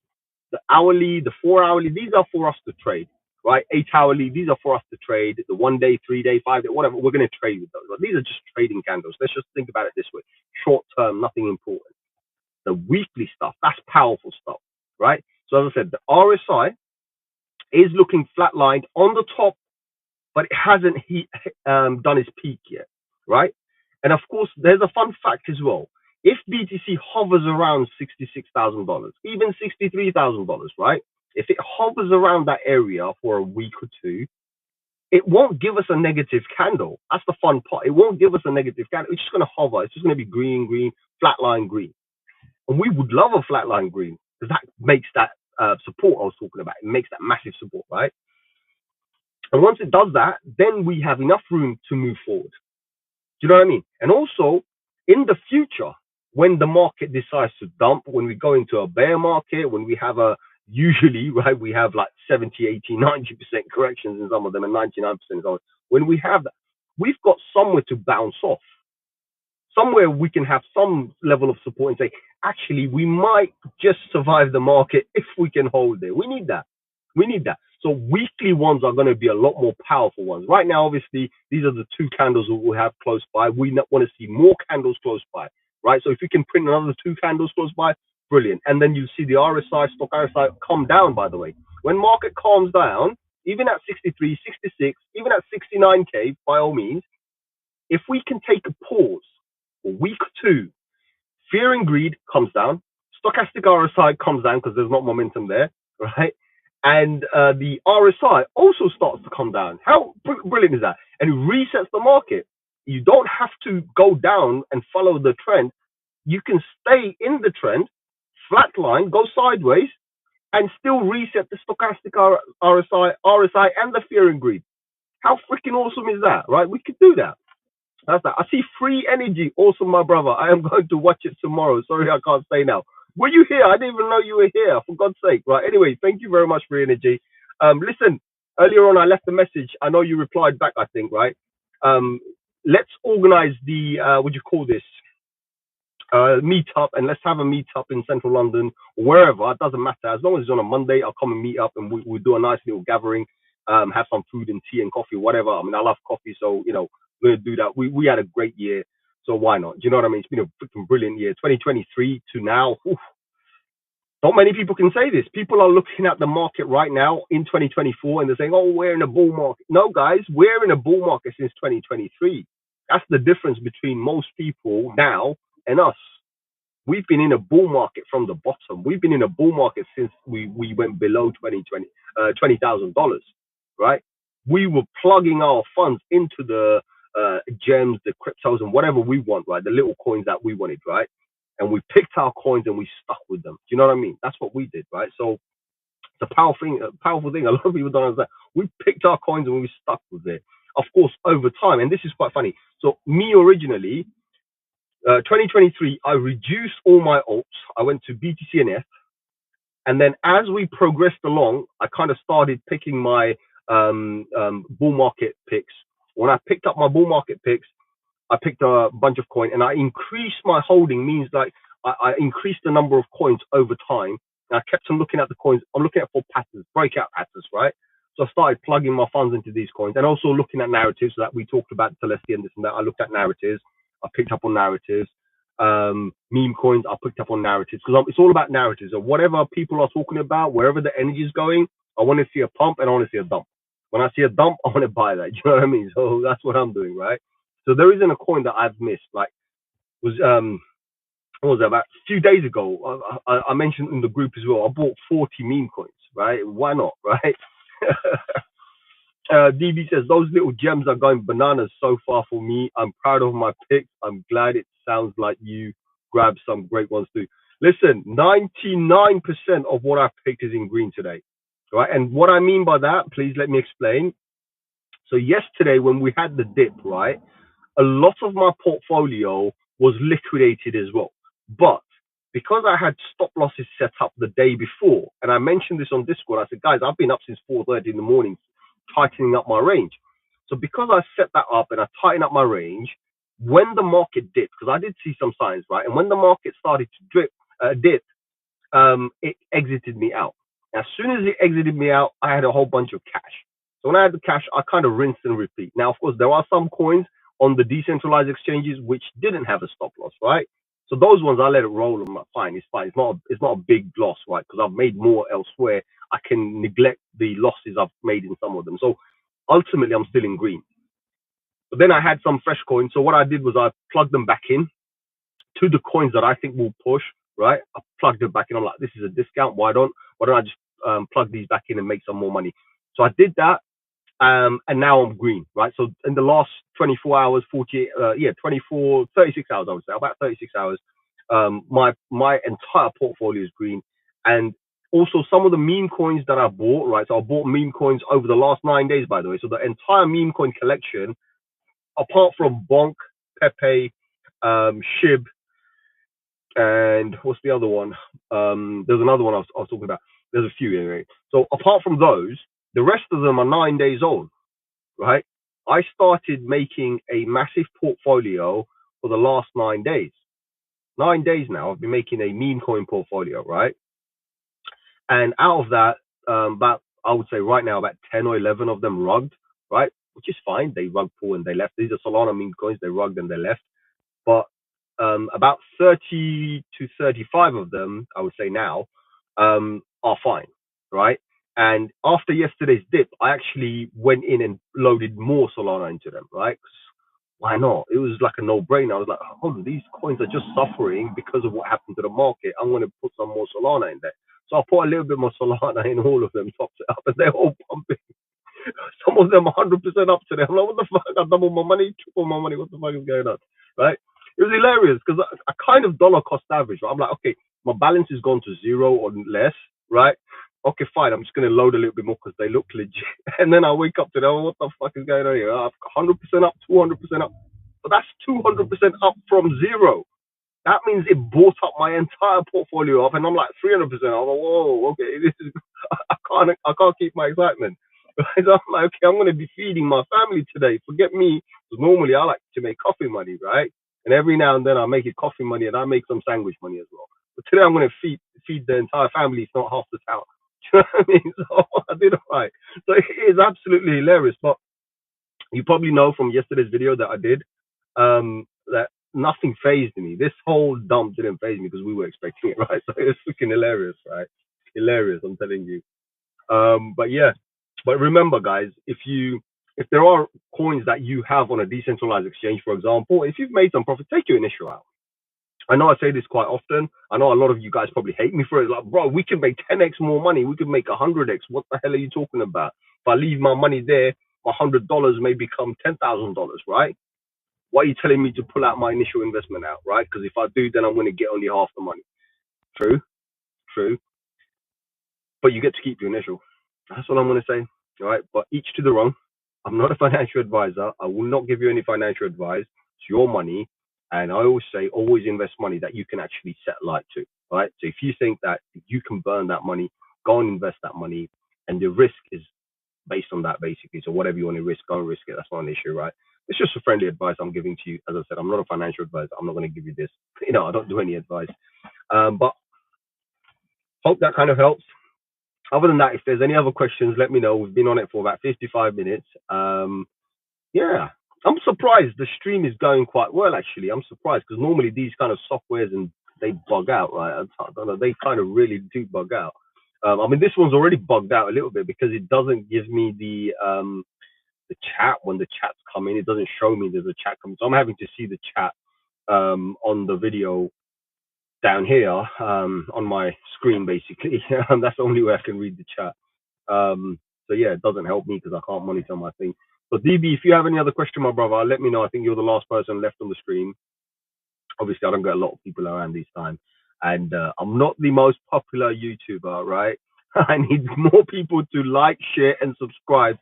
the hourly, the 4 hourly, these are for us to trade, right? 8 hourly, these are for us to trade. The 1 day, 3 day, 5 day, whatever, we're going to trade with those. But these are just trading candles. Let's just think about it this way: short term, nothing important. The weekly stuff, that's powerful stuff, right? So as I said, the RSI is looking flatlined on the top, but it hasn't done its peak yet, right? And of course, there's a fun fact as well. If BTC hovers around $66,000, even $63,000, right? If it hovers around that area for a week or two, it won't give us a negative candle. That's the fun part. It won't give us a negative candle. It's just going to hover. It's just going to be green, flatline green. And we would love a flatline green because that makes that support I was talking about. It makes that massive support, right? And once it does that, then we have enough room to move forward. Do you know what I mean? And also, in the future, when the market decides to dump, when we go into a bear market, when we have usually, right, we have like 70, 80, 90% corrections in some of them and 99% in others. When we have that, we've got somewhere to bounce off. Somewhere we can have some level of support and say, actually, we might just survive the market if we can hold there. We need that. So weekly ones are going to be a lot more powerful ones. Right now, obviously, these are the two candles that we have close by. We want to see more candles close by, right? So if we can print another two candles close by, brilliant. And then you see the RSI, stock RSI come down, by the way. When market calms down, even at 63, 66, even at 69K, by all means, if we can take a pause for week two, fear and greed comes down, stochastic RSI comes down because there's not momentum there, right? And the RSI also starts to come down. How brilliant is that? And it resets the market. You don't have to go down and follow the trend. You can stay in the trend, flatline, go sideways, and still reset the stochastic RSI, and the fear and greed. How freaking awesome is that, right? We could do that. That's that. I see free energy. Awesome, my brother. I am going to watch it tomorrow. Sorry, I can't say now. Were you here? I didn't even know you were here. For God's sake. Right. Anyway, thank you very much for your energy. Listen, earlier on, I left a message. I know you replied back, I think, right? Let's organize the, what do you call this? Meetup, and let's have a meetup in central London, wherever. It doesn't matter. As long as it's on a Monday, I'll come and meet up and we'll do a nice little gathering, have some food and tea and coffee, whatever. I mean, I love coffee, so, we're going to do that. We had a great year, so why not? Do you know what I mean? It's been a freaking brilliant year. 2023 to now, oof, not many people can say this. People are looking at the market right now in 2024 and they're saying, oh, we're in a bull market. No, guys, we're in a bull market since 2023. That's the difference between most people now and us. We've been in a bull market from the bottom. We've been in a bull market since we went below $20,000, right? We were plugging our funds into the gems, the cryptos, and whatever we want, right? The little coins that we wanted, right? And we picked our coins and we stuck with them. Do you know what I mean? That's what we did, right? So it's a powerful thing. A lot of people don't understand. We picked our coins and we stuck with it. Of course, over time, and this is quite funny. So me originally, 2023, I reduced all my alts. I went to BTC and F, and then as we progressed along, I kind of started picking my bull market picks. When I picked up my bull market picks, I picked a bunch of coin and I increased my holding. Means like I increased the number of coins over time. And I kept on looking at the coins. I'm looking at for patterns, breakout patterns, right? So I started plugging my funds into these coins and also looking at narratives that we talked about, Celestia and this and that. I looked at narratives. I picked up on narratives. Meme coins, I picked up on narratives because it's all about narratives. So whatever people are talking about, wherever the energy is going, I want to see a pump and I want to see a dump. When I see a dump, I want to buy that. You know what I mean? So that's what I'm doing, right? So there isn't a coin that I've missed. Like was what was that, about a few days ago? I mentioned in the group as well. I bought 40 meme coins, right? Why not, right? DB says those little gems are going bananas so far for me. I'm proud of my picks. I'm glad it sounds like you grabbed some great ones too. Listen, 99% of what I picked is in green today, right? And what I mean by that, please let me explain. So yesterday when we had the dip, right, a lot of my portfolio was liquidated as well. But because I had stop losses set up the day before, and I mentioned this on Discord, I said, guys, I've been up since 4:30 in the morning, tightening up my range. So because I set that up and I tightened up my range, when the market dipped, because I did see some signs, right, and when the market started to dip, it exited me out. As soon as it exited me out, I had a whole bunch of cash. So when I had the cash, I kind of rinse and repeat. Now, of course, there are some coins on the decentralized exchanges which didn't have a stop loss, right? So those ones I let it roll. I'm like, fine, it's fine. It's not a big loss, right? Because I've made more elsewhere. I can neglect the losses I've made in some of them. So ultimately, I'm still in green. But then I had some fresh coins. So what I did was I plugged them back in to the coins that I think will push, right? I plugged it back in. I'm like, this is a discount. Why don't I just plug these back in and make some more money? So I did that, and now I'm green, right? So in the last 24 hours, 36 hours, I would say, about 36 hours, my entire portfolio is green, and also some of the meme coins that I bought, right? So I bought meme coins over the last 9 days, by the way. So the entire meme coin collection, apart from Bonk, Pepe, Shib, and what's the other one? There's another one I was talking about. There's a few anyway. So apart from those, the rest of them are 9 days old, right? I started making a massive portfolio for the last 9 days. 9 days now, I've been making a meme coin portfolio, right? And out of that, about I would say right now about 10 or 11 of them rugged, right? Which is fine. They rugged pull and they left. These are Solana meme coins. They rugged and they left. But about 30 to 35 of them, I would say now, are fine, right? And after yesterday's dip, I actually went in and loaded more Solana into them, right? Why not? It was like a no-brainer. I was like, oh, these coins are just suffering because of what happened to the market. I'm going to put some more Solana in there. So I put a little bit more Solana in all of them, topped it up, and they're all pumping. Some of them 100% up today. I'm like, what the fuck? I doubled my money, triple my money. What the fuck is going on? Right? It was hilarious because I kind of dollar cost average. Right? I'm like, okay, my balance has gone to zero or less, right? Okay, fine. I'm just going to load a little bit more because they look legit. And then I wake up to them, what the fuck is going on here? I've got 100% up, 200% up. But that's 200% up from zero. That means it bought up my entire portfolio up, and I'm like 300%. I'm like, whoa, okay, this is I can't keep my excitement. So I'm like, okay, I'm going to be feeding my family today. Forget me. Because normally I like to make coffee money, right? And every now and then I make it coffee money and I make some sandwich money as well. But today I'm going to feed the entire family, if not half the town. Do you know what I mean? So I did it right. So it is absolutely hilarious. But you probably know from yesterday's video that I did that nothing phased me. This whole dump didn't phase me because we were expecting it, right? So it's freaking hilarious, right? Hilarious, I'm telling you. But yeah. But remember, guys, if you if there are coins that you have on a decentralized exchange, for example, if you've made some profit, take your initial out. I know I say this quite often. I know a lot of you guys probably hate me for it. Like, bro, we can make 10x more money. We could make 100x. What the hell are you talking about? If I leave my money there, my $100 may become $10,000, right? Why are you telling me to pull out my initial investment out, right? Because if I do, then I'm going to get only half the money. True, true. But you get to keep your initial. That's all I'm going to say, all right? But each to their own. I'm not a financial advisor. I will not give you any financial advice. It's your money. And I always say, always invest money that you can actually set light to, right? So if you think that you can burn that money, go and invest that money. And the risk is based on that, basically. So whatever you want to risk, go and risk it. That's not an issue, right? It's just a friendly advice I'm giving to you. As I said, I'm not a financial advisor. I'm not going to give you this. I don't do any advice. But hope that kind of helps. Other than that, if there's any other questions, let me know. We've been on it for about 55 minutes. Yeah, I'm surprised the stream is going quite well, actually. I'm surprised because normally these kind of softwares and they bug out, right? I don't know. They kind of really do bug out. I mean, this one's already bugged out a little bit because it doesn't give me the chat when the chats come in. It doesn't show me there's a chat coming. So I'm having to see the chat on the video down here on my screen, basically. That's the only way I can read the chat. So yeah, it doesn't help me because I can't monitor my thing. But DB, if you have any other question, my brother, let me know. I think you're the last person left on the stream. Obviously, I don't get a lot of people around these times, and I'm not the most popular YouTuber, right? I need more people to like, share, and subscribe.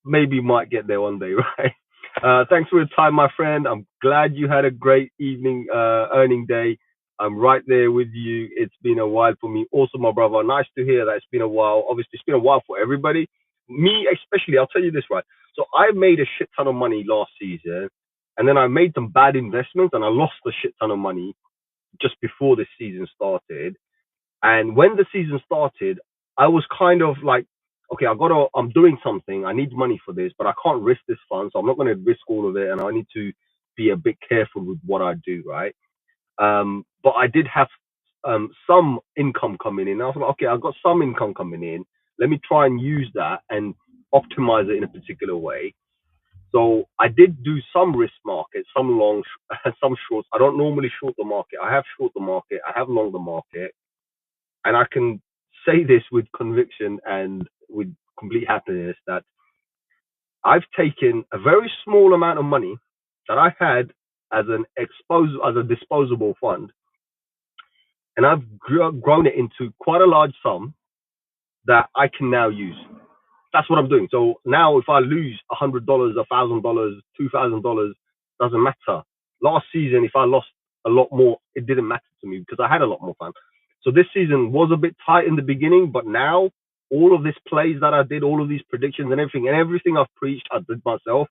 Maybe might get there one day, right? Thanks for your time, my friend. I'm glad you had a great evening, earning day. I'm right there with you. It's been a while for me. Also, my brother, nice to hear that it's been a while. Obviously, it's been a while for everybody. Me, especially, I'll tell you this, right? So I made a shit ton of money last season, and then I made some bad investments, and I lost a shit ton of money just before the season started. And when the season started, I was kind of like, okay, I'm doing something. I need money for this, but I can't risk this fund. So I'm not going to risk all of it. And I need to be a bit careful with what I do, right? But I did have some income coming in. I was like, okay, I've got some income coming in. Let me try and use that and optimize it in a particular way. So I did do some risk market, some long, some shorts. I don't normally short the market. I have short the market. I have long the market. And I can say this with conviction and with complete happiness that I've taken a very small amount of money that I had as a disposable fund, and I've grown it into quite a large sum that I can now use. That's what I'm doing. So now if I lose $100, $1,000, $2,000, doesn't matter. Last season, if I lost a lot more, it didn't matter to me because I had a lot more fun. So this season was a bit tight in the beginning, but now all of these plays that I did, all of these predictions and everything I've preached, I did myself.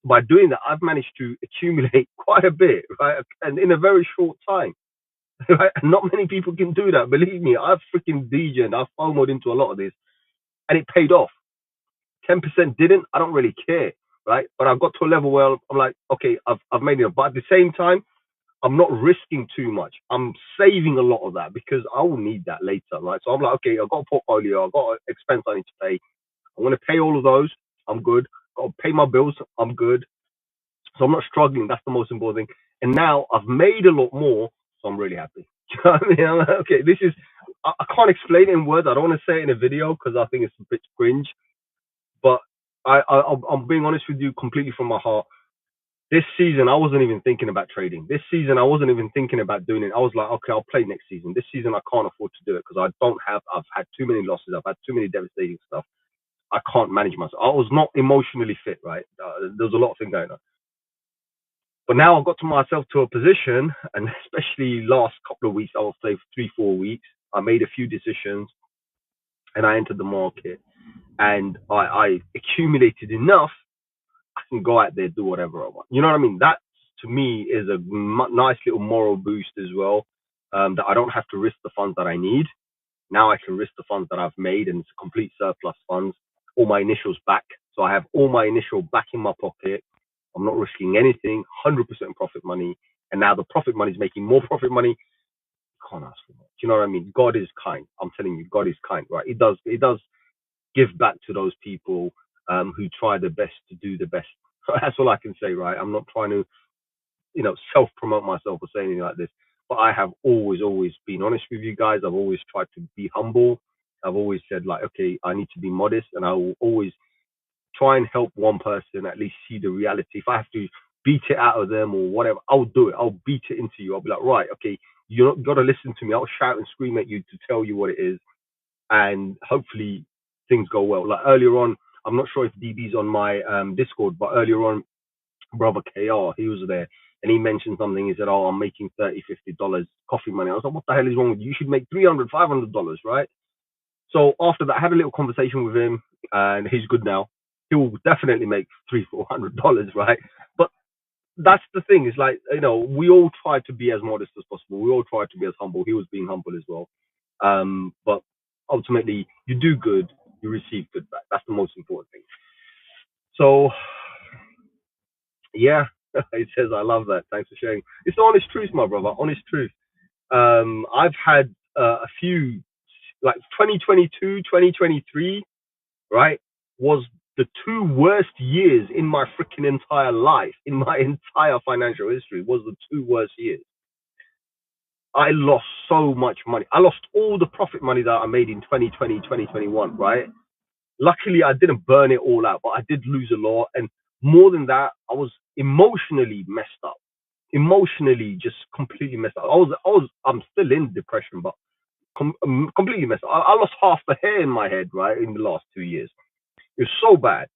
By doing that, I've managed to accumulate quite a bit, right? And in a very short time. Right? And not many people can do that. Believe me, I've freaking DJ'd, I've FOMO'd into a lot of this, and it paid off. 10% didn't, I don't really care, right? But I've got to a level where I'm like, okay, I've made it. But at the same time, I'm not risking too much. I'm saving a lot of that because I will need that later, right? So I'm like, okay, I've got a portfolio, I've got an expense I need to pay. I'm going to pay all of those. I'm good. Got to pay my bills. I'm good. So I'm not struggling. That's the most important thing. And now I've made a lot more, so I'm really happy. You know what I mean? I'm like, okay, this is, I can't explain it in words. I don't want to say it in a video because I think it's a bit cringe. But I'm being honest with you completely from my heart. This season, I wasn't even thinking about trading. This season, I wasn't even thinking about doing it. I was like, okay, I'll play next season. This season, I can't afford to do it because I've had too many losses. I've had too many devastating stuff. I can't manage myself. I was not emotionally fit, right? There was a lot of things going on. But now I've got to myself to a position, and especially last couple of weeks, I will say 3-4 weeks, I made a few decisions and I entered the market and I accumulated enough. I can go out there, do whatever I want. You know what I mean? That to me is a nice little moral boost as well. That I don't have to risk the funds that I need. Now I can risk the funds that I've made, and it's a complete surplus funds. All my initials back, so I have all my initial back in my pocket. I'm not risking anything. 100% profit money, and now the profit money is making more profit money. Can't ask for much. You know what I mean? God is kind. I'm telling you, God is kind, right? He does give back to those people who try their best to do the best. That's all I can say, right? I'm not trying to, self promote myself or say anything like this, but I have always been honest with you guys. I've always tried to be humble. I've always said, like, okay, I need to be modest, and I will always try and help one person at least see the reality. If I have to beat it out of them or whatever, I'll do it. I'll beat it into you. I'll be like, right, okay, you not got to listen to me. I'll shout and scream at you to tell you what it is, and hopefully things go well. Like earlier on, I'm not sure if DB's on my Discord, but earlier on, brother KR, he was there. And he mentioned something. He said, "Oh, I'm making $30, $50 coffee money." I was like, "What the hell is wrong with you? You should make $300, $500, right?" So after that, I had a little conversation with him, and he's good now. He will definitely make $300, $400, right? But that's the thing. Is like, we all try to be as modest as possible. We all try to be as humble. He was being humble as well. But ultimately, you do good, you receive good back. That's the most important thing. So yeah, he says, I love that. Thanks for sharing. It's the honest truth, my brother. Honest truth. I've had a few, like 2022, 2023, right, was the two worst years in my freaking entire life, in my entire financial history, was the two worst years. I lost so much money. I lost all the profit money that I made in 2020, 2021, right? Luckily, I didn't burn it all out, but I did lose a lot. And more than that, I was emotionally messed up. Emotionally, just completely messed up. I'm still in depression, but completely messed up. I lost half the hair in my head, right, in the last 2 years. It was so bad.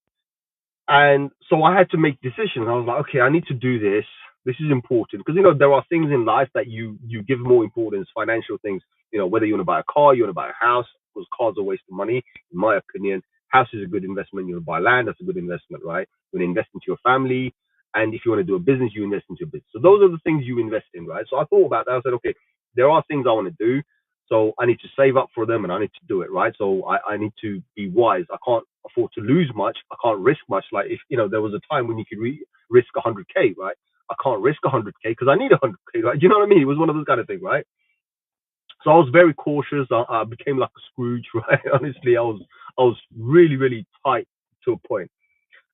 And so I had to make decisions. I was like, okay, I need to do this. This is important because there are things in life that you give more importance, financial things. Whether you want to buy a car, you want to buy a house, because cars are a waste of money, in my opinion. House is a good investment. You want to buy land, that's a good investment, right? You want to invest into your family, and if you want to do a business, you invest into a business. So those are the things you invest in, right? So I thought about that. I said, okay, there are things I want to do. So I need to save up for them and I need to do it, right? So I need to be wise. I can't afford to lose much. I can't risk much. Like if, there was a time when you could risk 100K, right? I can't risk 100K because I need 100K, right? Do you know what I mean? It was one of those kind of things, right? So I was very cautious. I became like a Scrooge, right? Honestly, I was really, really tight to a point.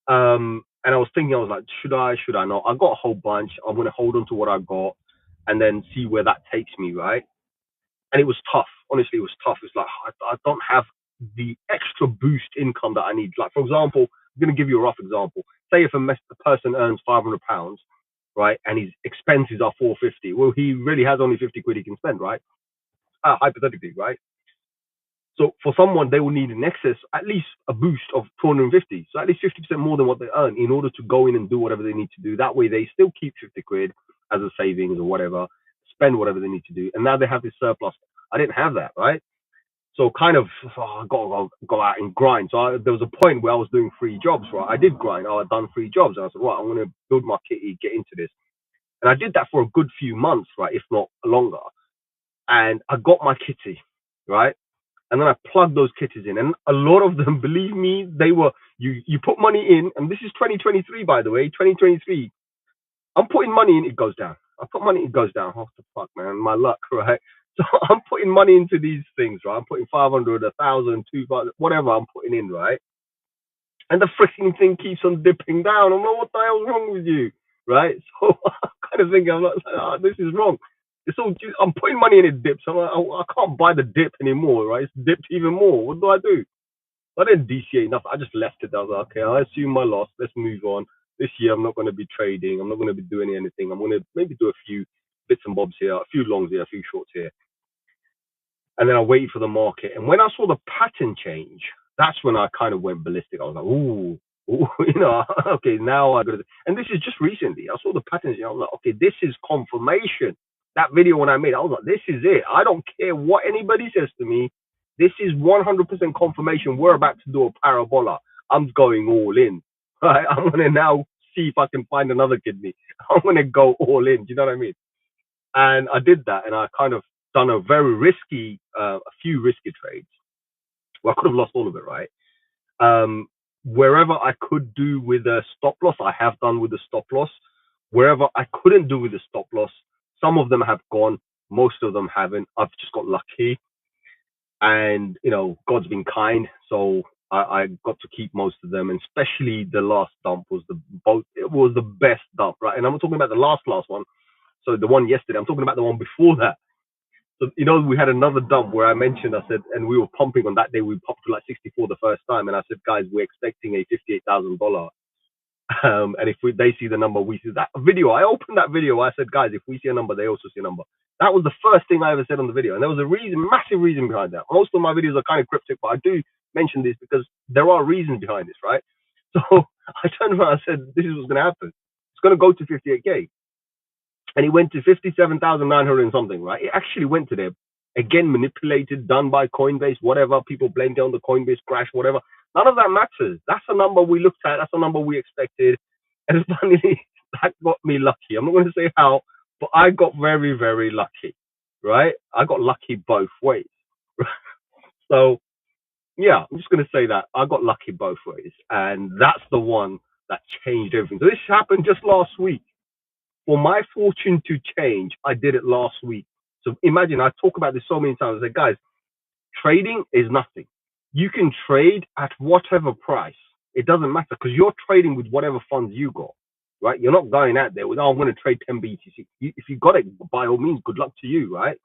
And I was thinking, I was like, should I not? I got a whole bunch. I'm going to hold on to what I got and then see where that takes me, right? And it was tough. Honestly, it was tough. It's like I don't have the extra boost income that I need. Like for example, I'm going to give you a rough example. Say if a person earns £500, right, and his expenses are 450. Well, he really has only 50 quid he can spend, right? Hypothetically, right? So for someone, they will need in excess at least a boost of 250. So at least 50% more than what they earn in order to go in and do whatever they need to do. That way, they still keep 50 quid as a savings or whatever, spend whatever they need to do, and now they have this surplus. I didn't have that, right? So kind of, I got to go out and grind. So there was a point where I was doing 3 jobs, right? I did grind. I'd done 3 jobs. And I said, right, I'm going to build my kitty, get into this. And I did that for a good few months, right? If not longer. And I got my kitty, right? And then I plugged those kitties in. And a lot of them, believe me, they were, you put money in, and this is 2023, by the way, 2023. I'm putting money in, it goes down. I put money, it goes down. What the fuck, man? My luck, right? So I'm putting money into these things, right? I'm putting 500, 1,000, 2,000, whatever I'm putting in, right? And the freaking thing keeps on dipping down. I'm like, what the hell's wrong with you, right? So I'm kind of thinking, I'm like, oh, this is wrong. It's all, I'm putting money in, it dips. I'm like, I can't buy the dip anymore, right? It's dipped even more. What do I do? I didn't DCA enough. I just left it. I was like, okay, I assume my loss. Let's move on. This year, I'm not going to be trading. I'm not going to be doing anything. I'm going to maybe do a few bits and bobs here, a few longs here, a few shorts here. And then I waited for the market. And when I saw the pattern change, that's when I kind of went ballistic. I was like, ooh, okay, now I got to. And this is just recently. I saw the pattern change. I was like, okay, this is confirmation. That video when I made, I was like, this is it. I don't care what anybody says to me. This is 100% confirmation. We're about to do a parabola. I'm going all in. Right? I'm going to now see if I can find another kidney. I'm going to go all in. Do you know what I mean? And I did that, and I kind of done a very risky, a few risky trades. Well, I could have lost all of it, right? Wherever I could do with a stop loss, I have done with a stop loss. Wherever I couldn't do with a stop loss, some of them have gone, most of them haven't. I've just got lucky, and God's been kind. So I got to keep most of them, and especially the last dump was it was the best dump, right? And I'm not talking about the last one. So the one yesterday, I'm talking about the one before that. So we had another dump where I mentioned, I said, and we were pumping on that day. We pumped to like 64 the first time, and I said, guys, we're expecting a $58,000. And if they see the number, we see that video. I opened that video. I said, guys, if we see a number, they also see a number. That was the first thing I ever said on the video, and there was a reason, massive reason behind that. Most of my videos are kind of cryptic, but I do mention this because there are reasons behind this, right? So I turned around and I said, this is what's going to happen. It's going to go to 58K, and it went to 57,900 and something, right? It actually went to there. Again, manipulated, done by Coinbase, whatever. People blamed it on the Coinbase crash, whatever. None of that matters. That's a number we looked at. That's a number we expected. And finally, that got me lucky. I'm not going to say how, but I got very, very lucky, right? I got lucky both ways. So, yeah, I'm just going to say that. I got lucky both ways. And that's the one that changed everything. So this happened just last week. For my fortune to change, I did it last week. So imagine, I talk about this so many times. I say, guys, trading is nothing. You can trade at whatever price. It doesn't matter because you're trading with whatever funds you got, right? You're not going out there with, oh, I'm going to trade 10 BTC. If you got it, by all means, good luck to you, right?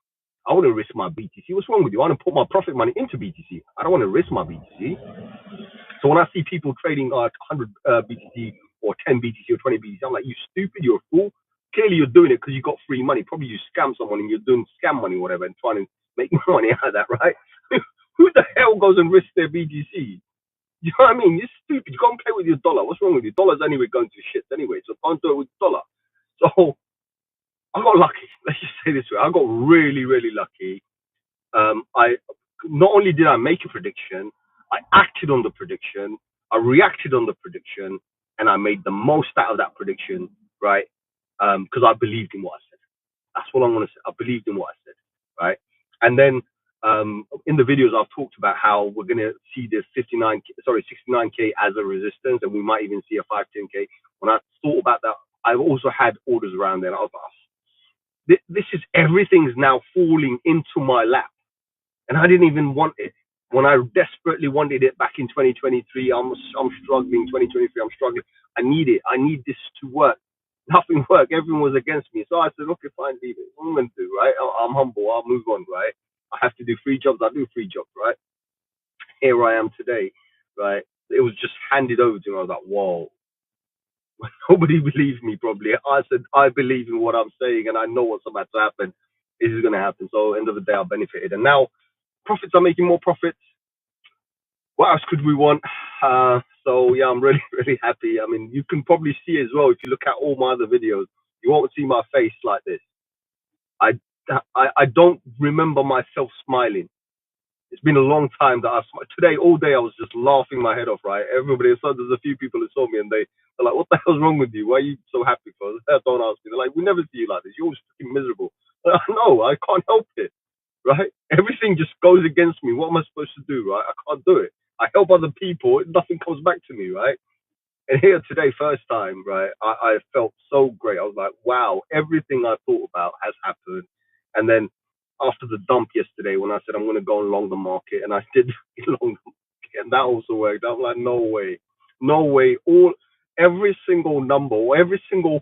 I wouldn't risk my BTC. What's wrong with you? I want to put my profit money into BTC. I don't want to risk my BTC. So when I see people trading 100 BTC or 10 BTC or 20 BTC, I'm like, you stupid, you're a fool. Clearly, you're doing it because you got free money. Probably you scam someone and you're doing scam money, or whatever, and trying to make money out of that, right? Who the hell goes and risks their BTC? You know what I mean? You're stupid. You can't play with your dollar. What's wrong with you? Dollar's anyway going to shit anyway, so can't do it with dollar. So I got lucky. Let's just say this way. I got really, really lucky. I not only did I make a prediction, I acted on the prediction, I reacted on the prediction, and I made the most out of that prediction, right? Because I believed in what I said. That's what I'm gonna say. I believed in what I said, right? And then in the videos I've talked about how we're gonna see this 69K as a resistance, and we might even see a 510K. When I thought about that, I've also had orders around there. And I was like, this is everything's now falling into my lap, and I didn't even want it. When I desperately wanted it back in 2023, I'm struggling. 2023, I'm struggling. I need it. I need this to work. Nothing worked. Everyone was against me. So I said, okay, fine, leave it. What am I going to do, right? I'm humble. I'll move on, right? I have to do 3 jobs. I do 3 jobs, right? Here I am today, right? It was just handed over to me. I was like, whoa. Nobody believes me, probably. I said, I believe in what I'm saying, and I know what's about to happen. This is going to happen. So, end of the day, I benefited. And now, profits are making more profits. What else could we want? So yeah, I'm really, really happy. I mean, you can probably see as well if you look at all my other videos. You won't see my face like this. I, I don't remember myself smiling. It's been a long time that I've smiled. Today, all day, I was just laughing my head off. Right? Everybody. So there's a few people who saw me and they're like, "What the hell's wrong with you? Why are you so happy for?" Don't ask me. They're like, "We never see you like this. You're always fucking miserable." No, I can't help it. Right? Everything just goes against me. What am I supposed to do? Right? I can't do it. I help other people. Nothing comes back to me. Right? And here today, first time, right? I felt so great. I was like, wow, everything I thought about has happened. And then after the dump yesterday, when I said I'm going to go along the market, and I did long the market, and that also worked. I'm like, no way, no way. Every single number, or every single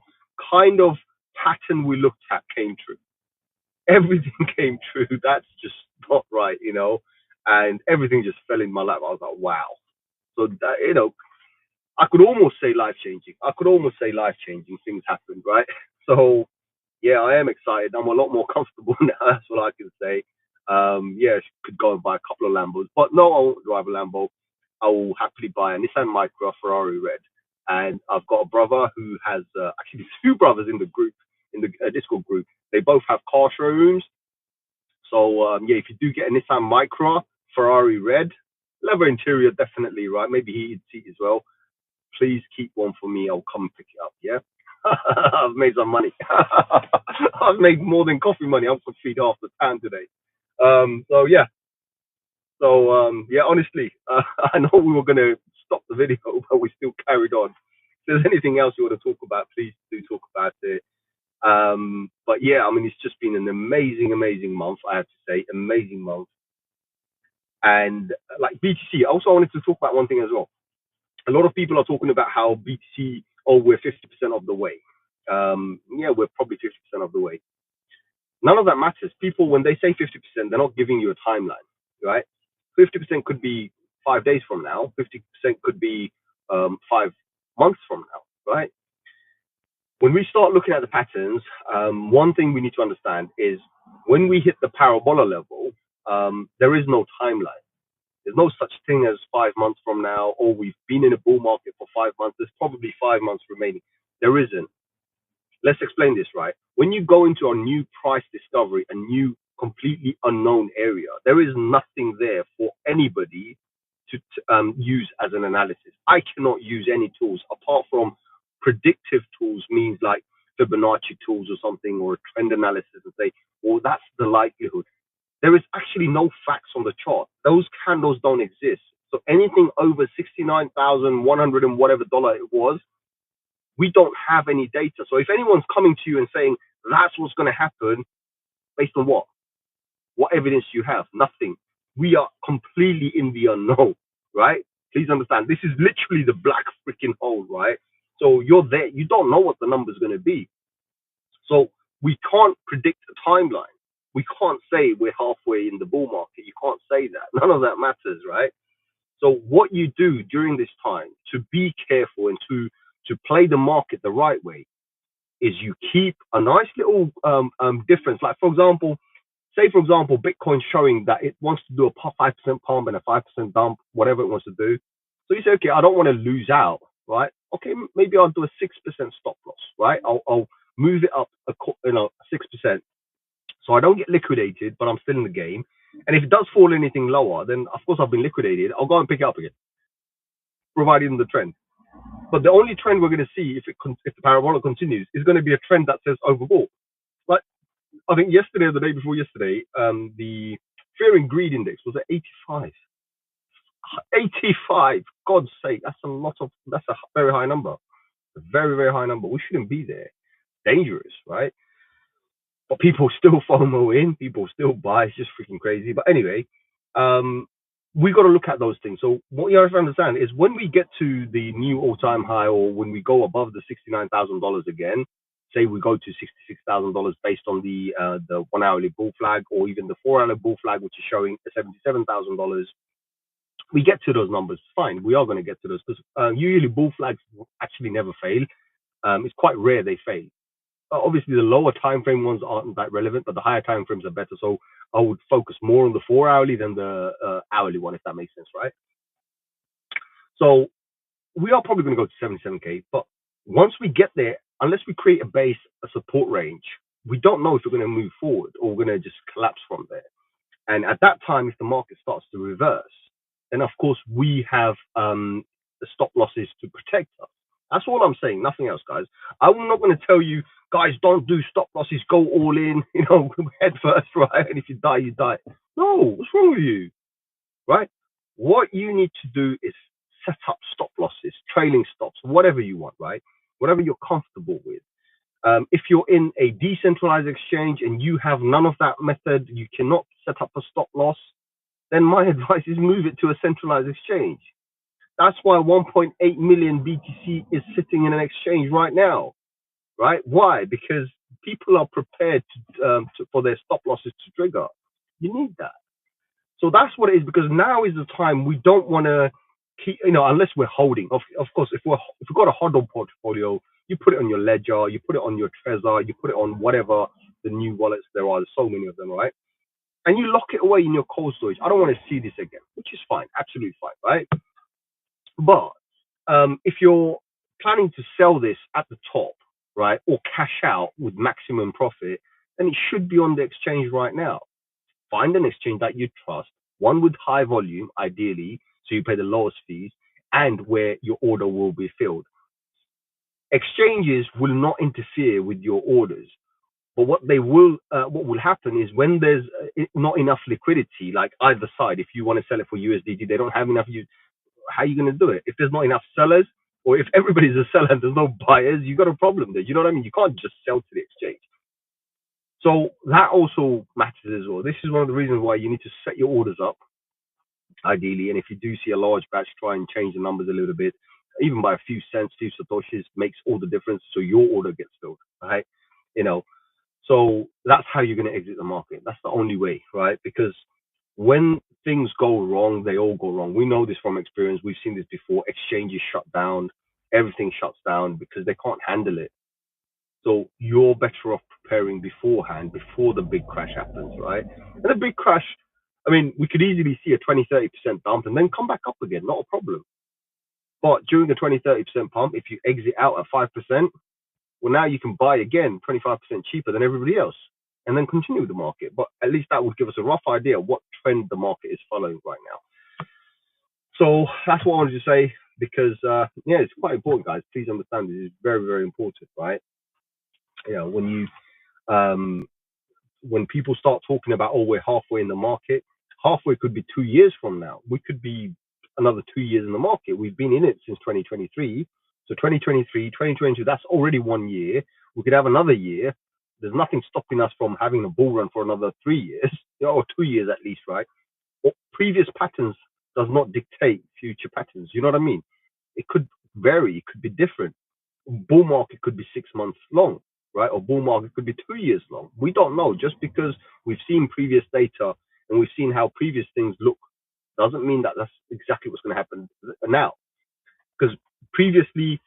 kind of pattern we looked at came true. Everything came true. That's just not right, and everything just fell in my lap. I was like, wow. So that, I could almost say life changing. I could almost say life changing things happened, right? So yeah, I am excited. I'm a lot more comfortable now. That's what I can say. Yeah, could go and buy a couple of Lambos, but no, I won't drive a Lambo. I will happily buy a Nissan Micra Ferrari Red. And I've got a brother who has actually 2 brothers in the group, in the Discord group. They both have car showrooms. So yeah, if you do get a Nissan Micra Ferrari Red, leather interior definitely, right? Maybe heated seat as well. Please keep one for me. I'll come pick it up. Yeah. I've made some money. I've made more than coffee money. I'm gonna feed half the town today. So yeah. So yeah. Honestly, I know we were gonna stop the video, but we still carried on. If there's anything else you want to talk about, please do talk about it. But yeah, I mean, it's just been an amazing, amazing month. I have to say, amazing month. And like BTC, also I wanted to talk about one thing as well. A lot of people are talking about how BTC, oh, we're 50% of the way. Yeah, we're probably 50% of the way. None of that matters. People, when they say 50%, they're not giving you a timeline, right? 50% could be 5 days from now. 50% could be 5 months from now, right? When we start looking at the patterns, one thing we need to understand is when we hit the parabola level, there is no timeline. There's no such thing as 5 months from now, or we've been in a bull market for 5 months. There's probably 5 months remaining. There isn't. Let's explain this, right? When you go into a new price discovery, a new completely unknown area, there is nothing there for anybody to use as an analysis. I cannot use any tools apart from predictive tools, means like Fibonacci tools or something, or a trend analysis, and say, well, that's the likelihood. There is actually no facts on the chart. Those candles don't exist. So anything over 69,100 and whatever dollar it was, we don't have any data. So if anyone's coming to you and saying that's what's going to happen, based on what? What evidence do you have? Nothing. We are completely in the unknown, right? Please understand. This is literally the black freaking hole, right? So you're there. You don't know what the number's going to be. So we can't predict a timeline. We can't say we're halfway in the bull market. You can't say that. None of that matters, right? So what you do during this time to be careful and to play the market the right way is you keep a nice little difference. Like for example, Bitcoin showing that it wants to do a 5% pump and a 5% dump, whatever it wants to do. So you say, okay, I don't want to lose out, right? Okay, maybe I'll do a 6% stop loss, right? I'll move it up, 6%, so I don't get liquidated, but I'm still in the game. And if it does fall anything lower, then of course I've been liquidated. I'll go and pick it up again, providing the trend. But the only trend we're going to see if the parabolic continues is going to be a trend that says overbought. Like I think yesterday or the day before yesterday, the fear and greed index was at 85. 85. God's sake, that's a very high number. A very, very high number. We shouldn't be there. Dangerous, right? But people still FOMO in, people still buy. It's just freaking crazy. But anyway, we got to look at those things. So what you have to understand is when we get to the new all-time high, or when we go above the $69,000 again, say we go to $66,000 based on the 1 hourly bull flag, or even the 4 hourly bull flag, which is showing $77,000. We get to those numbers, fine. We are going to get to those because usually bull flags actually never fail. It's quite rare they fail. Obviously, the lower time frame ones aren't that relevant, but the higher time frames are better. So I would focus more on the 4 hourly than the hourly one, if that makes sense, right? So we are probably going to go to 77K, but once we get there, unless we create a base, a support range, we don't know if we're going to move forward or we're going to just collapse from there. And at that time, if the market starts to reverse, then of course we have the stop losses to protect us. That's all I'm saying, nothing else, guys. I'm not going to tell you, guys, don't do stop losses, go all in, head first, right? And if you die, you die. No, what's wrong with you, right? What you need to do is set up stop losses, trailing stops, whatever you want, right? Whatever you're comfortable with. If you're in a decentralized exchange and you have none of that method, you cannot set up a stop loss, then my advice is move it to a centralized exchange. That's why 1.8 million BTC is sitting in an exchange right now, right? Why? Because people are prepared for their stop losses to trigger. You need that. So that's what it is, because now is the time we don't want to keep, unless we're holding. Of course, if we've got a hodl portfolio, you put it on your Ledger, you put it on your Trezor, you put it on whatever the new wallets there are. There's so many of them, right? And you lock it away in your cold storage. I don't want to see this again, which is fine, absolutely fine, right? But if you're planning to sell this at the top, right, or cash out with maximum profit, then it should be on the exchange right now. Find an exchange that you trust, one with high volume, ideally, so you pay the lowest fees, and where your order will be filled. Exchanges will not interfere with your orders. But what will happen is when there's not enough liquidity, like either side, if you want to sell it for USDT, they don't have enough. How are you going to do it? If there's not enough sellers, or if everybody's a seller and there's no buyers, you got a problem there. You know what I mean? You can't just sell to the exchange. So that also matters as well. This is one of the reasons why you need to set your orders up. ideally. And if you do see a large batch, try and change the numbers a little bit, even by a few cents, few satoshis, makes all the difference. So your order gets filled, right? You know, so that's how you're going to exit the market. That's the only way, right? Because when things go wrong, they all go wrong. We know this from experience. We've seen this before. Exchanges shut down, everything shuts down because they can't handle it. So you're better off preparing beforehand, before the big crash happens, right? And the big crash, I mean, we could easily see a 20, 30% dump and then come back up again, not a problem. But during the 20, 30% pump, if you exit out at 5%, well, now you can buy again 25% cheaper than everybody else and then continue with the market. But at least that would give us a rough idea of what trend the market is following right now. So that's what I wanted to say because, yeah, it's quite important, guys. Please understand this is very, very important, right? You know, um, when people start talking about, oh, we're halfway in the market, halfway could be 2 years from now. We could be another 2 years in the market. We've been in it since 2023. So 2023, 2022, that's already 1 year. We could have another year. There's nothing stopping us from having a bull run for another 3 years, or 2 years at least, right? Or previous patterns does not dictate future patterns. You know what I mean? It could vary. It could be different. Bull market could be 6 months long, right? Or bull market could be 2 years long. We don't know. Just because we've seen previous data and we've seen how previous things look doesn't mean that that's exactly what's going to happen now. Because previously,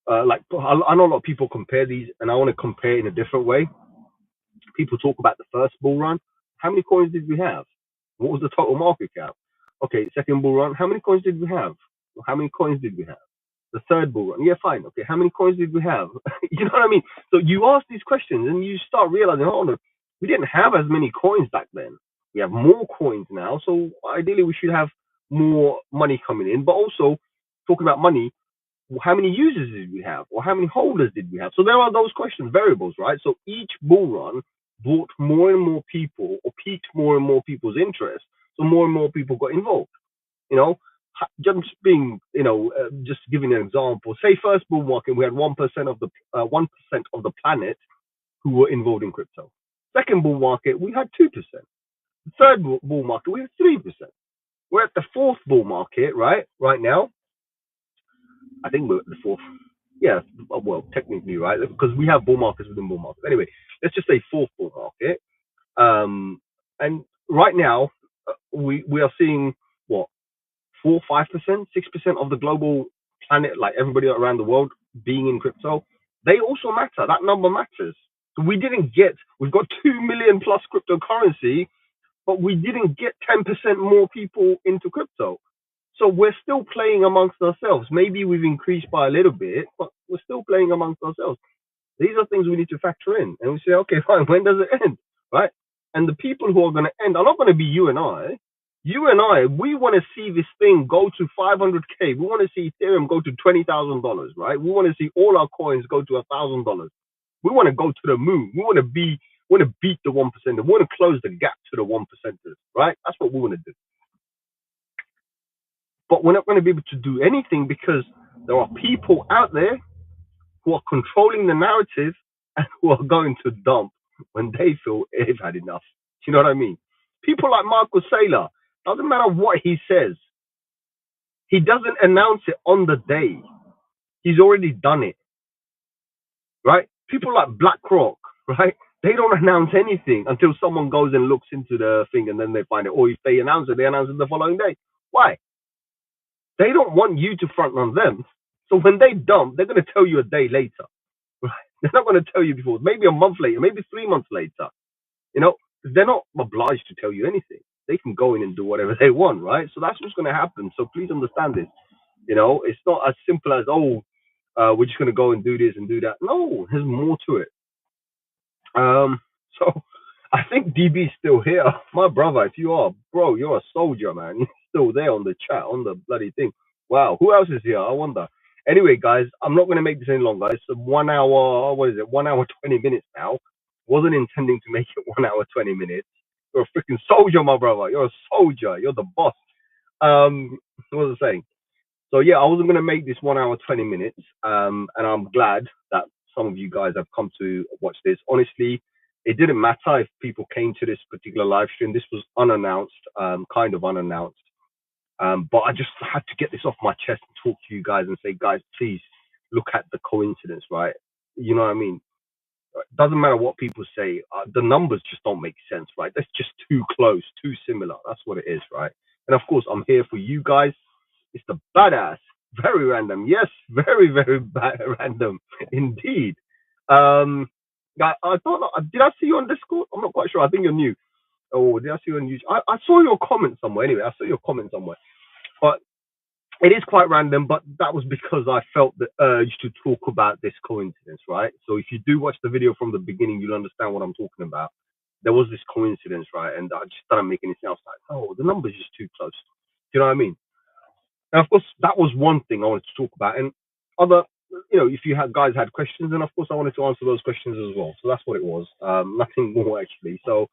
like I know a lot of people compare these, and I want to compare in a different way. People talk about the first bull run. How many coins did we have? What was the total market cap? Okay, second bull run. How many coins did we have? How many coins did we have? The third bull run. Yeah, fine. Okay, how many coins did we have? You know what I mean? So you ask these questions and you start realizing, hold on, we didn't have as many coins back then. We have more coins now. So ideally, we should have more money coming in. But also, talking about money, how many users did we have? Or how many holders did we have? So there are those questions, variables, right? So each bull run brought more and more people or piqued more and more people's interest. So more and more people got involved. You know, just being, just giving an example. Say first bull market, we had 1% of the 1% of the planet who were involved in crypto. Second bull market, we had 2%. The third bull market, we had 3%. We're at the fourth bull market, right? Right now, I think we're at the fourth. Yeah, well, technically, right? Because we have bull markets within bull markets. Anyway, let's just say fourth bull market. And right now, we are seeing what, 4, 5%, 6% of the global planet, like everybody around the world, being in crypto. They also matter. That number matters. So we've got 2 million plus cryptocurrency, but we didn't get 10% more people into crypto. So we're still playing amongst ourselves. Maybe we've increased by a little bit, but we're still playing amongst ourselves. These are things we need to factor in. And we say, okay, fine, when does it end? Right? And the people who are going to end are not going to be you and I. You and I, we want to see this thing go to 500K. We want to see Ethereum go to $20,000, right? We want to see all our coins go to $1,000. We want to go to the moon. We want to beat the 1%. We want to close the gap to the 1%ers, right? That's what we want to do. But we're not going to be able to do anything because there are people out there who are controlling the narrative and who are going to dump when they feel they've had enough. Do you know what I mean? People like Michael Saylor, doesn't matter what he says, he doesn't announce it on the day. He's already done it, right? People like BlackRock, right? They don't announce anything until someone goes and looks into the thing and then they find it. Or if they announce it, they announce it the following day. Why? They don't want you to front run them. So when they dump, they're going to tell you a day later. Right? They're not going to tell you before. Maybe a month later, maybe 3 months later. They're not obliged to tell you anything. They can go in and do whatever they want, right? So that's what's going to happen. So please understand this. It's not as simple as, we're just going to go and do this and do that. No, there's more to it. So I think DB's still here. My brother, if you are, bro, you're a soldier, man. You're still there on the chat, on the bloody thing. Wow, who else is here? I wonder. Anyway, guys, I'm not going to make this any longer. It's 1 hour, 1 hour, 20 minutes now. Wasn't intending to make it 1 hour, 20 minutes. You're a freaking soldier, my brother. You're a soldier. You're the boss. What was I saying? So yeah, I wasn't going to make this 1 hour, 20 minutes. And I'm glad that some of you guys have come to watch this. Honestly, it didn't matter if people came to this particular live stream. This was unannounced, kind of unannounced. But I just had to get this off my chest and talk to you guys and say, guys, please look at the coincidence, right? You know what I mean? Doesn't matter what people say, the numbers just don't make sense, right? That's just too close, too similar. That's what it is, right? And of course, I'm here for you guys. It's the badass, very random. Yes, very, very random indeed. I don't know. Did I see you on Discord? I'm not quite sure. I think you're new. Oh, did I see you on YouTube? I saw your comment somewhere. Anyway, I saw your comment somewhere. But it is quite random, but that was because I felt the urge to talk about this coincidence, right? So if you do watch the video from the beginning, you'll understand what I'm talking about. There was this coincidence, right? And I just didn't make any sense. I was like, oh, the number's just too close. Do you know what I mean? And of course, that was one thing I wanted to talk about. And other, if you guys had questions, then of course I wanted to answer those questions as well. So that's what it was. Nothing more actually. So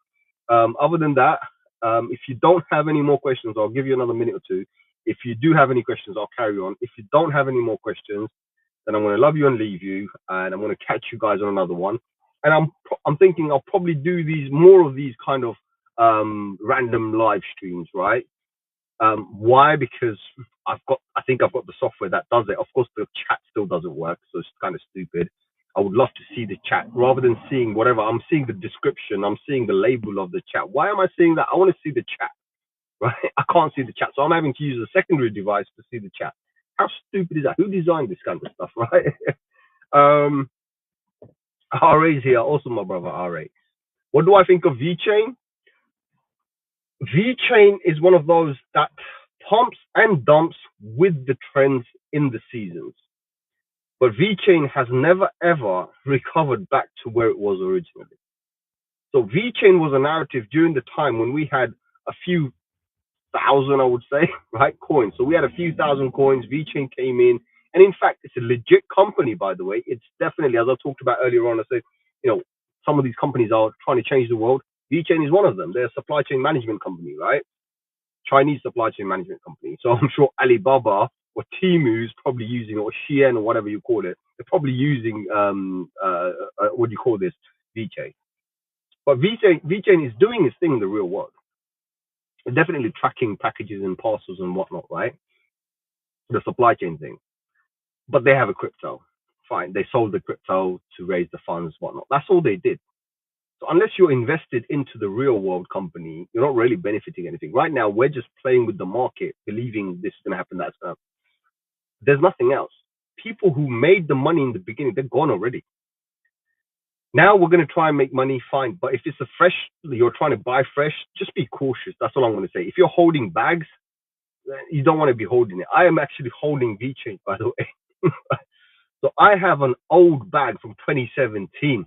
other than that, if you don't have any more questions, I'll give you another minute or two. If you do have any questions, I'll carry on. If you don't have any more questions, then I'm going to love you and leave you, and I'm going to catch you guys on another one. And I'm thinking I'll probably do more of these kind of random live streams, right? Why? Because I think I've got the software that does it. Of course, the chat still doesn't work, so it's kind of stupid. I would love to see the chat rather than seeing whatever. I'm seeing the description. I'm seeing the label of the chat. Why am I seeing that? I want to see the chat, right? I can't see the chat, so I'm having to use a secondary device to see the chat. How stupid is that? Who designed this kind of stuff, right? um, RA's here, also my brother RA. What do I think of VeChain? VeChain is one of those that pumps and dumps with the trends in the seasons. But VeChain has never ever recovered back to where it was originally. So VeChain was a narrative during the time when we had a few thousand, I would say, right, coins. So we had a few thousand coins. VeChain came in, and in fact, it's a legit company, by the way. It's definitely, as I talked about earlier on, I said, some of these companies are trying to change the world. VeChain is one of them. They're a supply chain management company, right? Chinese supply chain management company. So I'm sure Alibaba or Temu is probably using, or Shein or whatever you call it, they're probably using what do you call this, VeChain. But VeChain is doing its thing in the real world. It's definitely tracking packages and parcels and whatnot, right? The supply chain thing. But they have a crypto. Fine. They sold the crypto to raise the funds, whatnot. That's all they did. So unless you're invested into the real world company, you're not really benefiting anything. Right now, we're just playing with the market, believing this is going to happen, that's going to happen. There's nothing else. People who made the money in the beginning, they're gone already. Now we're going to try and make money, fine. But if it's a fresh, you're trying to buy fresh, just be cautious. That's all I'm going to say. If you're holding bags, you don't want to be holding it. I am actually holding VeChain, by the way. So I have an old bag from 2017.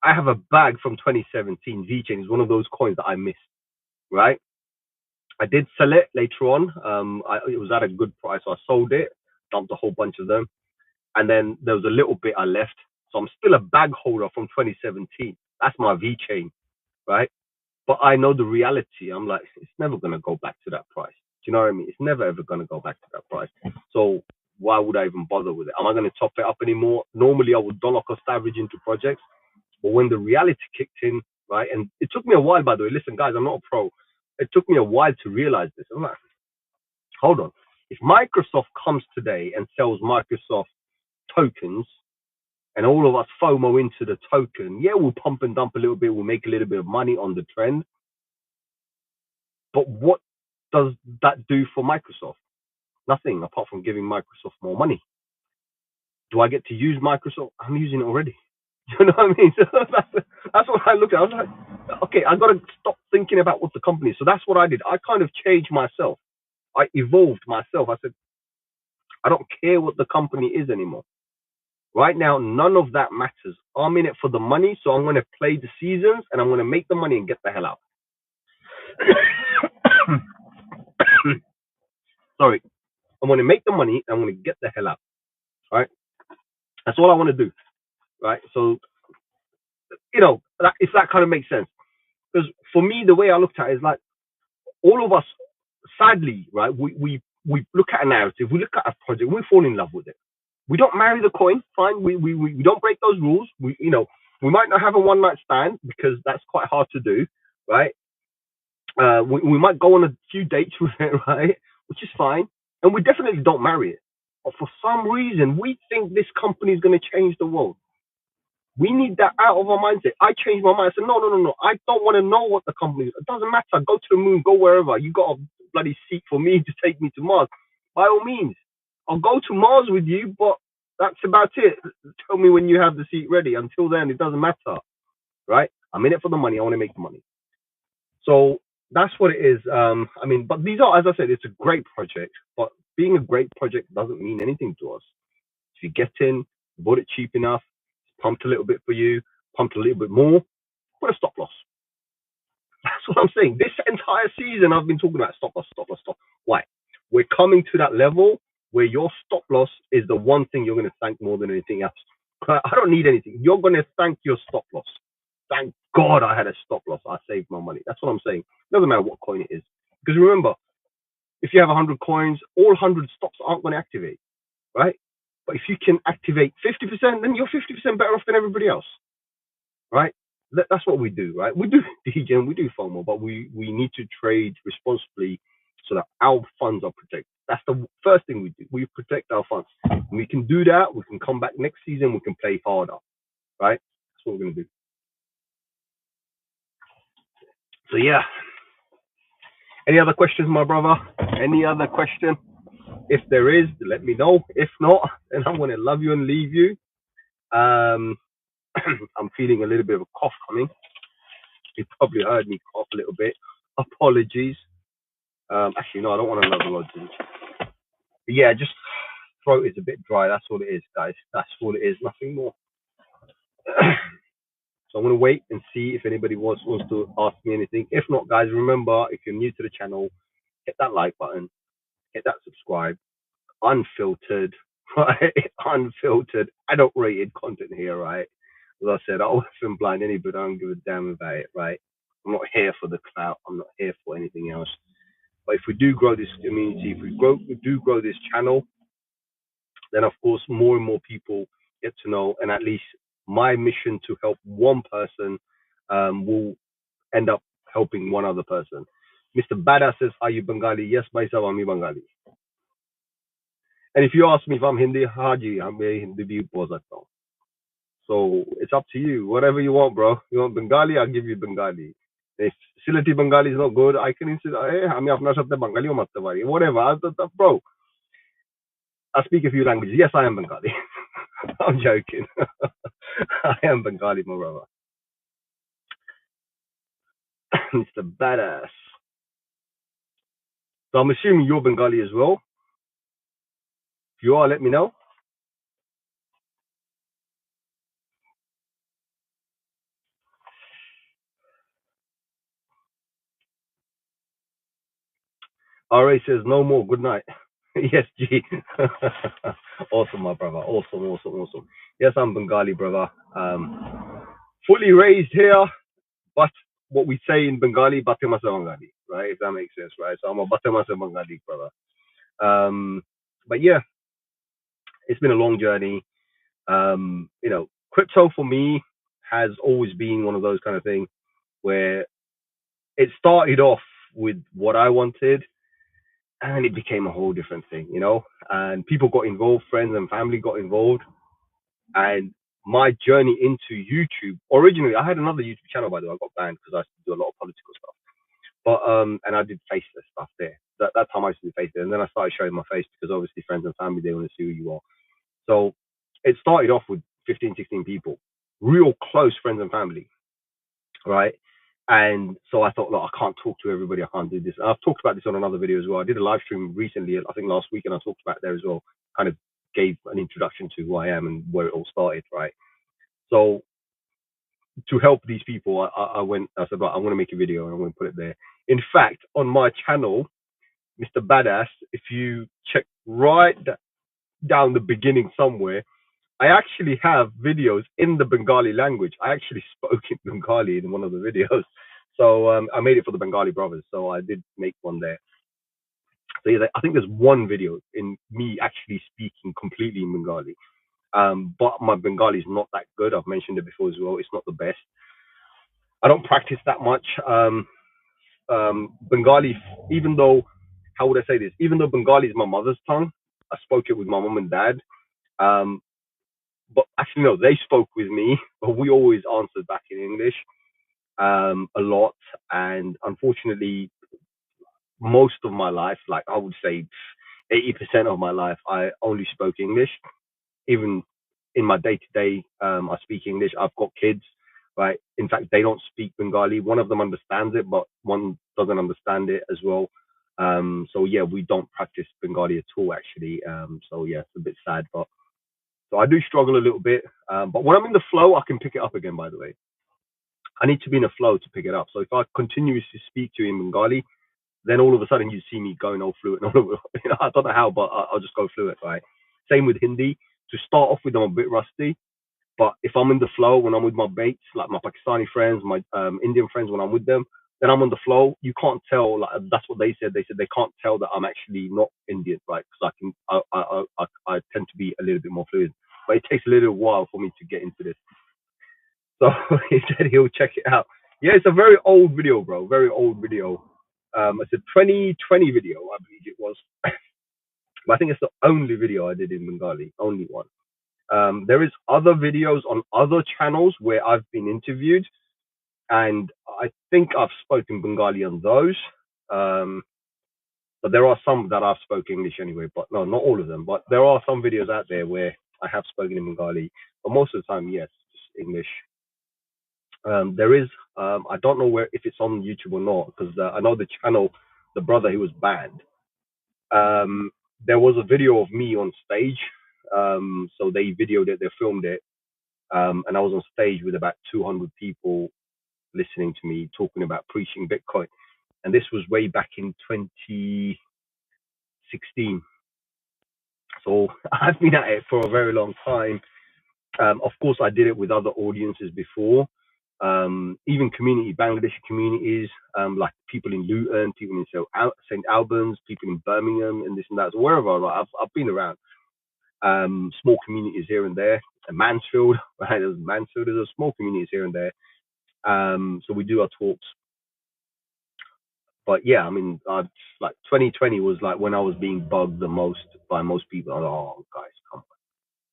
I have a bag from 2017. VeChain is one of those coins that I missed, right? I did sell it later on. It was at a good price, so I sold it, dumped a whole bunch of them, and then there was a little bit I left. So I'm still a bag holder from 2017. That's my VeChain, right? But I know the reality. I'm like, it's never gonna go back to that price. Do you know what I mean? It's never ever gonna go back to that price. So why would I even bother with it? Am I gonna top it up anymore? Normally I would dollar cost average into projects, but when the reality kicked in, right? And it took me a while, by the way. Listen, guys, I'm not a pro. It took me a while to realize this. I'm like, hold on. If Microsoft comes today and sells Microsoft tokens, and all of us FOMO into the token, yeah, we'll pump and dump a little bit. We'll make a little bit of money on the trend. But what does that do for Microsoft? Nothing, apart from giving Microsoft more money. Do I get to use Microsoft? I'm using it already. You know what I mean? So that's what I look at. I was like, okay, I got to stop thinking about what the company is. So that's what I did. I kind of changed myself. I evolved myself. I said, I don't care what the company is anymore. Right now, none of that matters. I'm in it for the money, so I'm going to play the seasons and I'm going to make the money and get the hell out. Sorry. I'm going to make the money and I'm going to get the hell out. Right? That's all I want to do. Right? So, if that kind of makes sense. Because for me, the way I looked at it is like, all of us, sadly, right, we look at a narrative, we look at a project, we fall in love with it. We don't marry the coin, fine. We don't break those rules. We might not have a one night stand because that's quite hard to do, right? We might go on a few dates with it, right? which is fine, and we definitely don't marry it. But for some reason, we think this company is going to change the world. We need that out of our mindset. I changed my mind. I said, no, no, no, no. I don't want to know what the company is. It doesn't matter. Go to the moon, go wherever. You got a bloody seat for me to take me to Mars. By all means, I'll go to Mars with you, but that's about it. Tell me when you have the seat ready. Until then, it doesn't matter, right? I'm in it for the money. I want to make the money. So that's what it is. I mean, but these are, as I said, it's a great project, but being a great project doesn't mean anything to us. If you get in, bought it cheap enough, pumped a little bit for you, pumped a little bit more, put a stop loss. That's what I'm saying. This entire season, I've been talking about stop loss, stop loss, stop. Why? We're coming to that level where your stop loss is the one thing you're going to thank more than anything else. I don't need anything. You're going to thank your stop loss. Thank God I had a stop loss. I saved my money. That's what I'm saying. It doesn't matter what coin it is. Because remember, if you have 100 coins, all 100 stops aren't going to activate, right? But if you can activate 50%, then you're 50% better off than everybody else, right? That's what we do, right? We do DJ and we do FOMO, but we need to trade responsibly so that our funds are protected. That's the first thing we do. We protect our funds. When we can do that, we can come back next season, we can play harder, right? That's what we're going to do. So, yeah. Any other questions, my brother? Any other question? If there is, let me know. If not, then I'm going to love you and leave you. I'm feeling a little bit of a cough coming. You probably heard me cough a little bit. Apologies. Actually, no, I don't want to love the lodging. But yeah, just throat is a bit dry. That's all it is, guys. That's all it is. Nothing more. So I'm going to wait and see if anybody wants to ask me anything. If not, guys, remember, if you're new to the channel, hit that like button, hit that subscribe. Unfiltered, right? Unfiltered, adult rated content here, right? As I said, I wasn't blind anybody. I don't give a damn about it, right? I'm not here for the clout. I'm not here for anything else. But if we do grow this community, if we do grow this channel, then of course more and more people get to know, and at least my mission to help one person will end up helping one other person. Mr. Bada says, "Are you Bengali?" Yes, myself, I'm Bengali. And if you ask me if I'm Hindi, Haji, I'm Hindi bhi bol sakta hu. So it's up to you. Whatever you want, bro. You want Bengali, I'll give you Bengali. If Silati Bengali is not good, I can insist, hey, I'm apna shabd Bengali ho matte pari. Whatever. Bro, I speak a few languages. Yes, I am Bengali. I'm joking. I am Bengali, my brother. Mr. Badass. So I'm assuming you're Bengali as well. If you are, let me know. RA says no more. Good night. Yes, G. Awesome, my brother. Awesome, awesome, awesome. Yes, I'm Bengali, brother. Fully raised here, but what we say in Bengali, Batemasa Bengali, right? If that makes sense, right? So I'm a Batemasa Bengali, brother. But yeah, it's been a long journey. Crypto for me has always been one of those kind of things where it started off with what I wanted, and it became a whole different thing, and people got involved, friends and family got involved. And my journey into YouTube, originally I had another YouTube channel, by the way. I got banned because I used to do a lot of political stuff, but and I did faceless stuff there. That time I used to do faceless, and then I started showing my face because obviously friends and family, they want to see who you are. So it started off with 15, 16 people, real close friends and family, right? And so I thought, look, I can't talk to everybody. I can't do this. And I've talked about this on another video as well. I did a live stream recently, I think last week, and I talked about it there as well. Kind of gave an introduction to who I am and where it all started, right? So to help these people, I said, right, I'm going to make a video and I'm going to put it there. In fact, on my channel, Mr. Badass, if you check right down the beginning somewhere, I actually have videos in the Bengali language. I actually spoke in Bengali in one of the videos. So I made it for the Bengali brothers. So I did make one there. So yeah, I think there's one video in me actually speaking completely in Bengali. But my Bengali is not that good. I've mentioned it before as well. It's not the best. I don't practice that much. Bengali, even though how would I say this? Even though Bengali is my mother's tongue, I spoke it with my mom and dad. Um, but actually, no, they spoke with me, but we always answered back in English a lot. And unfortunately, most of my life, like I would say 80% of my life, I only spoke English. Even in my day to day, I speak English. I've got kids, right? In fact, they don't speak Bengali. One of them understands it, but one doesn't understand it as well. So yeah, we don't practice Bengali at all, actually. So yeah, it's a bit sad, but so I do struggle a little bit. But when I'm in the flow, I can pick it up again. By the way, I need to be in a flow to pick it up. So if I continuously speak to you in Bengali, then all of a sudden you see me going all fluent. And all over, I don't know how, but I'll just go fluent, right? Same with Hindi. To start off with, I'm a bit rusty, but if I'm in the flow when I'm with my mates, like my Pakistani friends, my Indian friends, when I'm with them, then I'm on the flow. You can't tell. Like that's what they said. They said they can't tell that I'm actually not Indian, right? Because I tend to be a little bit more fluent, but it takes a little while for me to get into this. So he said he'll check it out. Yeah, it's a very old video, bro. Very old video. It's a 2020 video, I believe it was. But I think it's the only video I did in Bengali, only one. There is other videos on other channels where I've been interviewed, and I think I've spoken Bengali on those. Um, but there are some that I've spoken English anyway. But no, not all of them. But there are some videos out there where I have spoken in Bengali. But most of the time, yes, just English. There is, I don't know where if it's on YouTube or not, because I know the channel, the brother who was banned. Um, there was a video of me on stage. So they videoed it, they filmed it, and I was on stage with about 200 people listening to me talking about preaching Bitcoin. And this was way back in 2016. So I've been at it for a very long time. Of course, I did it with other audiences before, even Bangladeshi communities, like people in Luton, people in St. Albans, people in Birmingham, and this and that. So wherever, right, I've been around. Small communities here and there. And Mansfield, right? There's Mansfield, there's a small communities here and there. So we do our talks. But yeah, I mean, like 2020 was like when I was being bugged the most by most people. I'm like, oh, guys, come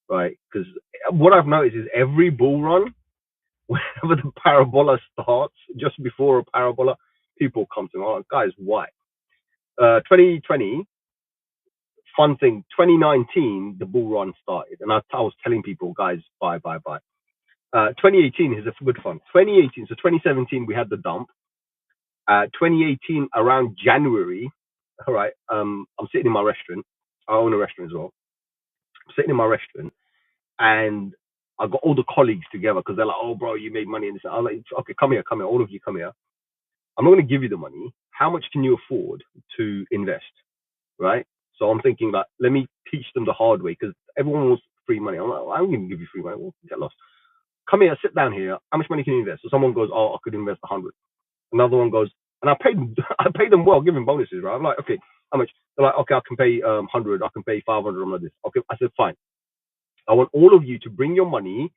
on, right? Because what I've noticed is every bull run, whenever the parabola starts, just before a parabola, people come to me, oh, guys, why? 2020, fun thing, 2019, the bull run started, and I was telling people, guys, buy, buy, buy. 2018 is a good fun. 2018, so 2017, we had the dump. 2018, around January, all right, I'm sitting in my restaurant. I own a restaurant as well. I'm sitting in my restaurant, and I got all the colleagues together because they're like, "Oh, bro, you made money." And this. I'm like, "Okay, come here, all of you, come here. I'm not going to give you the money. How much can you afford to invest?" Right? So I'm thinking like, let me teach them the hard way because everyone wants free money. I'm like, well, I'm going to give you free money. We'll get lost. Come here, sit down here. How much money can you invest? So someone goes, "Oh, I could invest 100." Another one goes, and I paid them well, giving bonuses, right? I'm like, okay, how much? They're like, okay, I can pay 100, I can pay 500. I'm like this. Okay, I said, fine. I want all of you to bring your money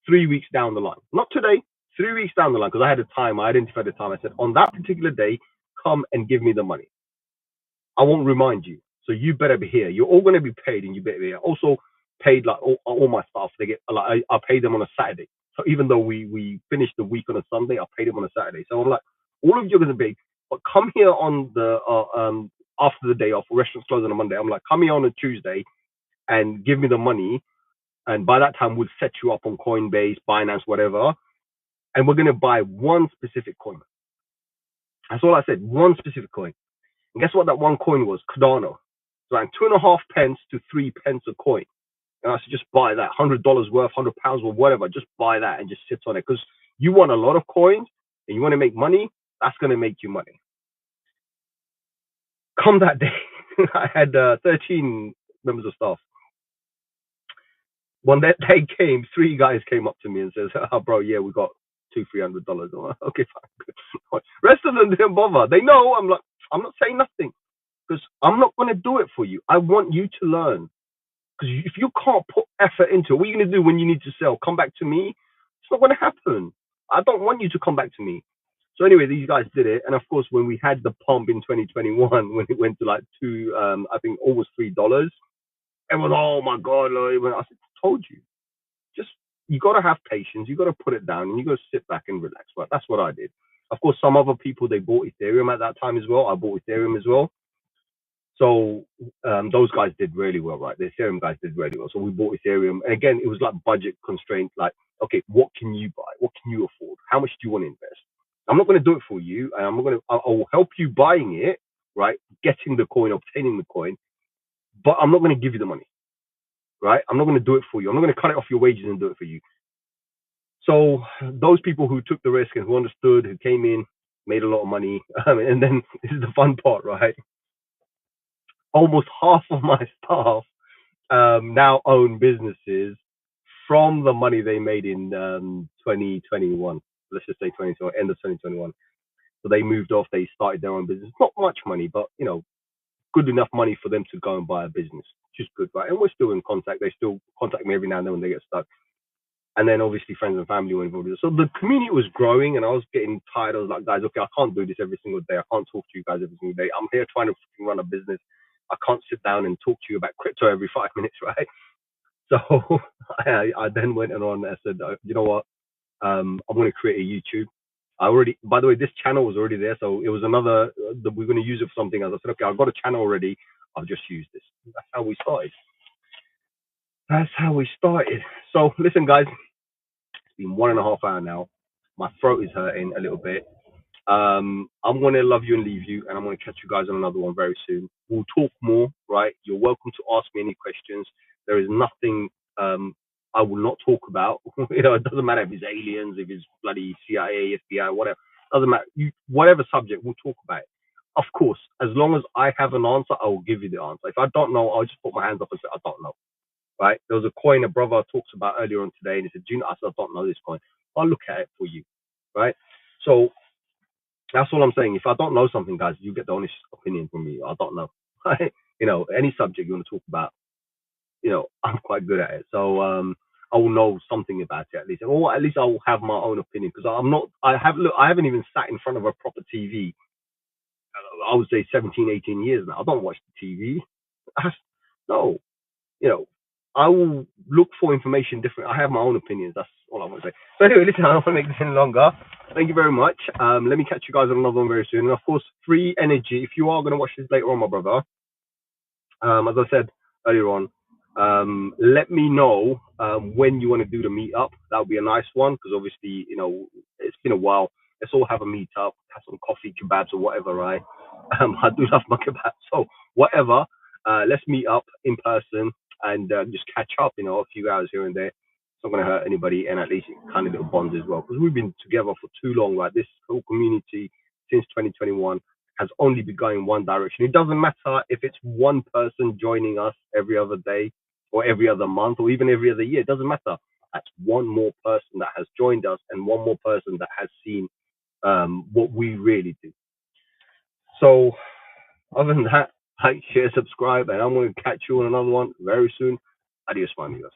3 weeks down the line, not today. 3 weeks down the line, because I had a time. I identified the time. I said, on that particular day, come and give me the money. I won't remind you, so you better be here. You're all going to be paid, and you better be here. Also, paid like all my staff. They get like I pay them on a Saturday. So even though we finished the week on a Sunday, I paid them on a Saturday. So I'm like, all of you are going to be, but come here on the after the day off. Restaurants close on a Monday. I'm like, come here on a Tuesday and give me the money. And by that time, we'll set you up on Coinbase, Binance, whatever. And we're going to buy one specific coin. That's all I said. One specific coin. And guess what that one coin was? Cardano. It's around 2.5 pence to 3 pence a coin. And I said, just buy that. $100 worth, £100 or whatever. Just buy that and just sit on it. Because you want a lot of coins and you want to make money, that's going to make you money. Come that day, I had 13 members of staff. When that day came, 3 guys came up to me and says, "Oh, bro, yeah, we got $200-300." I'm like, okay, fine. Rest of them didn't bother. They know. I'm like, I'm not saying nothing because I'm not going to do it for you. I want you to learn. Because if you can't put effort into it, what are you going to do when you need to sell? Come back to me? It's not going to happen. I don't want you to come back to me. So anyway, these guys did it, and of course, when we had the pump in 2021, when it went to like I think almost $3, everyone, oh my god, like, I said, told you, just you got to have patience, you got to put it down, and you got to sit back and relax. Right, that's what I did. Of course, some other people they bought Ethereum at that time as well. I bought Ethereum as well. So those guys did really well, right? The Ethereum guys did really well. So we bought Ethereum, and again, it was like budget constraint. Like, okay, what can you buy? What can you afford? How much do you want to invest? I'm not going to do it for you, and I'm not going to. I will help you buying it, right? Getting the coin, obtaining the coin, but I'm not going to give you the money, right? I'm not going to do it for you. I'm not going to cut it off your wages and do it for you. So those people who took the risk and who understood, who came in, made a lot of money, and then this is the fun part, right? Almost half of my staff now own businesses from the money they made in 2021. Let's just say 2021, end of 2021. So they moved off. They started their own business. Not much money, but good enough money for them to go and buy a business, which is good, right? And we're still in contact. They still contact me every now and then when they get stuck. And then obviously friends and family were involved. So the community was growing, and I was getting tired. I was like, guys, okay, I can't do this every single day. I can't talk to you guys every single day. I'm here trying to run a business. I can't sit down and talk to you about crypto every 5 minutes, right? So I then went on and I said, you know what? I'm going to create a YouTube. By the way, this channel was already there. So it was another, we're going to use it for something else. I said, okay, I've got a channel already. I'll just use this. That's how we started. So listen, guys, it's been 1.5 hours now. My throat is hurting a little bit. I'm going to love you and leave you, and I'm going to catch you guys on another one very soon. We'll talk more, right? You're welcome to ask me any questions. There is nothing I will not talk about. It doesn't matter if it's aliens, if it's bloody CIA, FBI, whatever. Doesn't matter. Whatever subject, we'll talk about it. Of course, as long as I have an answer, I will give you the answer. If I don't know, I'll just put my hands up and say, I don't know, right? There was a coin a brother talks about earlier on today, and he said, do you know, I said, I don't know this coin. I'll look at it for you, right? So that's all I'm saying. If I don't know something, guys, you get the honest opinion from me. I don't know. Any subject you want to talk about, I'm quite good at it. So I will know something about it at least, or at least I will have my own opinion because I'm not. I haven't even sat in front of a proper TV. I would say 17, 18 years now. I don't watch the TV. No, you know, I will look for information different. I have my own opinions. That's all I want to say. So anyway, listen, I don't want to make this any longer. Thank you very much. Let me catch you guys on another one very soon. And of course, free energy. If you are going to watch this later on, my brother, as I said earlier on, let me know when you want to do the meetup. That would be a nice one because obviously, it's been a while. Let's all have a meetup, have some coffee, kebabs, or whatever, right? I do love my kebabs. So whatever, let's meet up in person and just catch up, a few hours here and there. It's not going to hurt anybody, and at least it kind of little bonds as well. Because we've been together for too long, right? This whole community since 2021 has only been going one direction. It doesn't matter if it's one person joining us every other day or every other month or even every other year. It doesn't matter. That's one more person that has joined us and one more person that has seen what we really do. So other than that, like, share, subscribe, and I'm going to catch you on another one very soon. Adios, my amigos.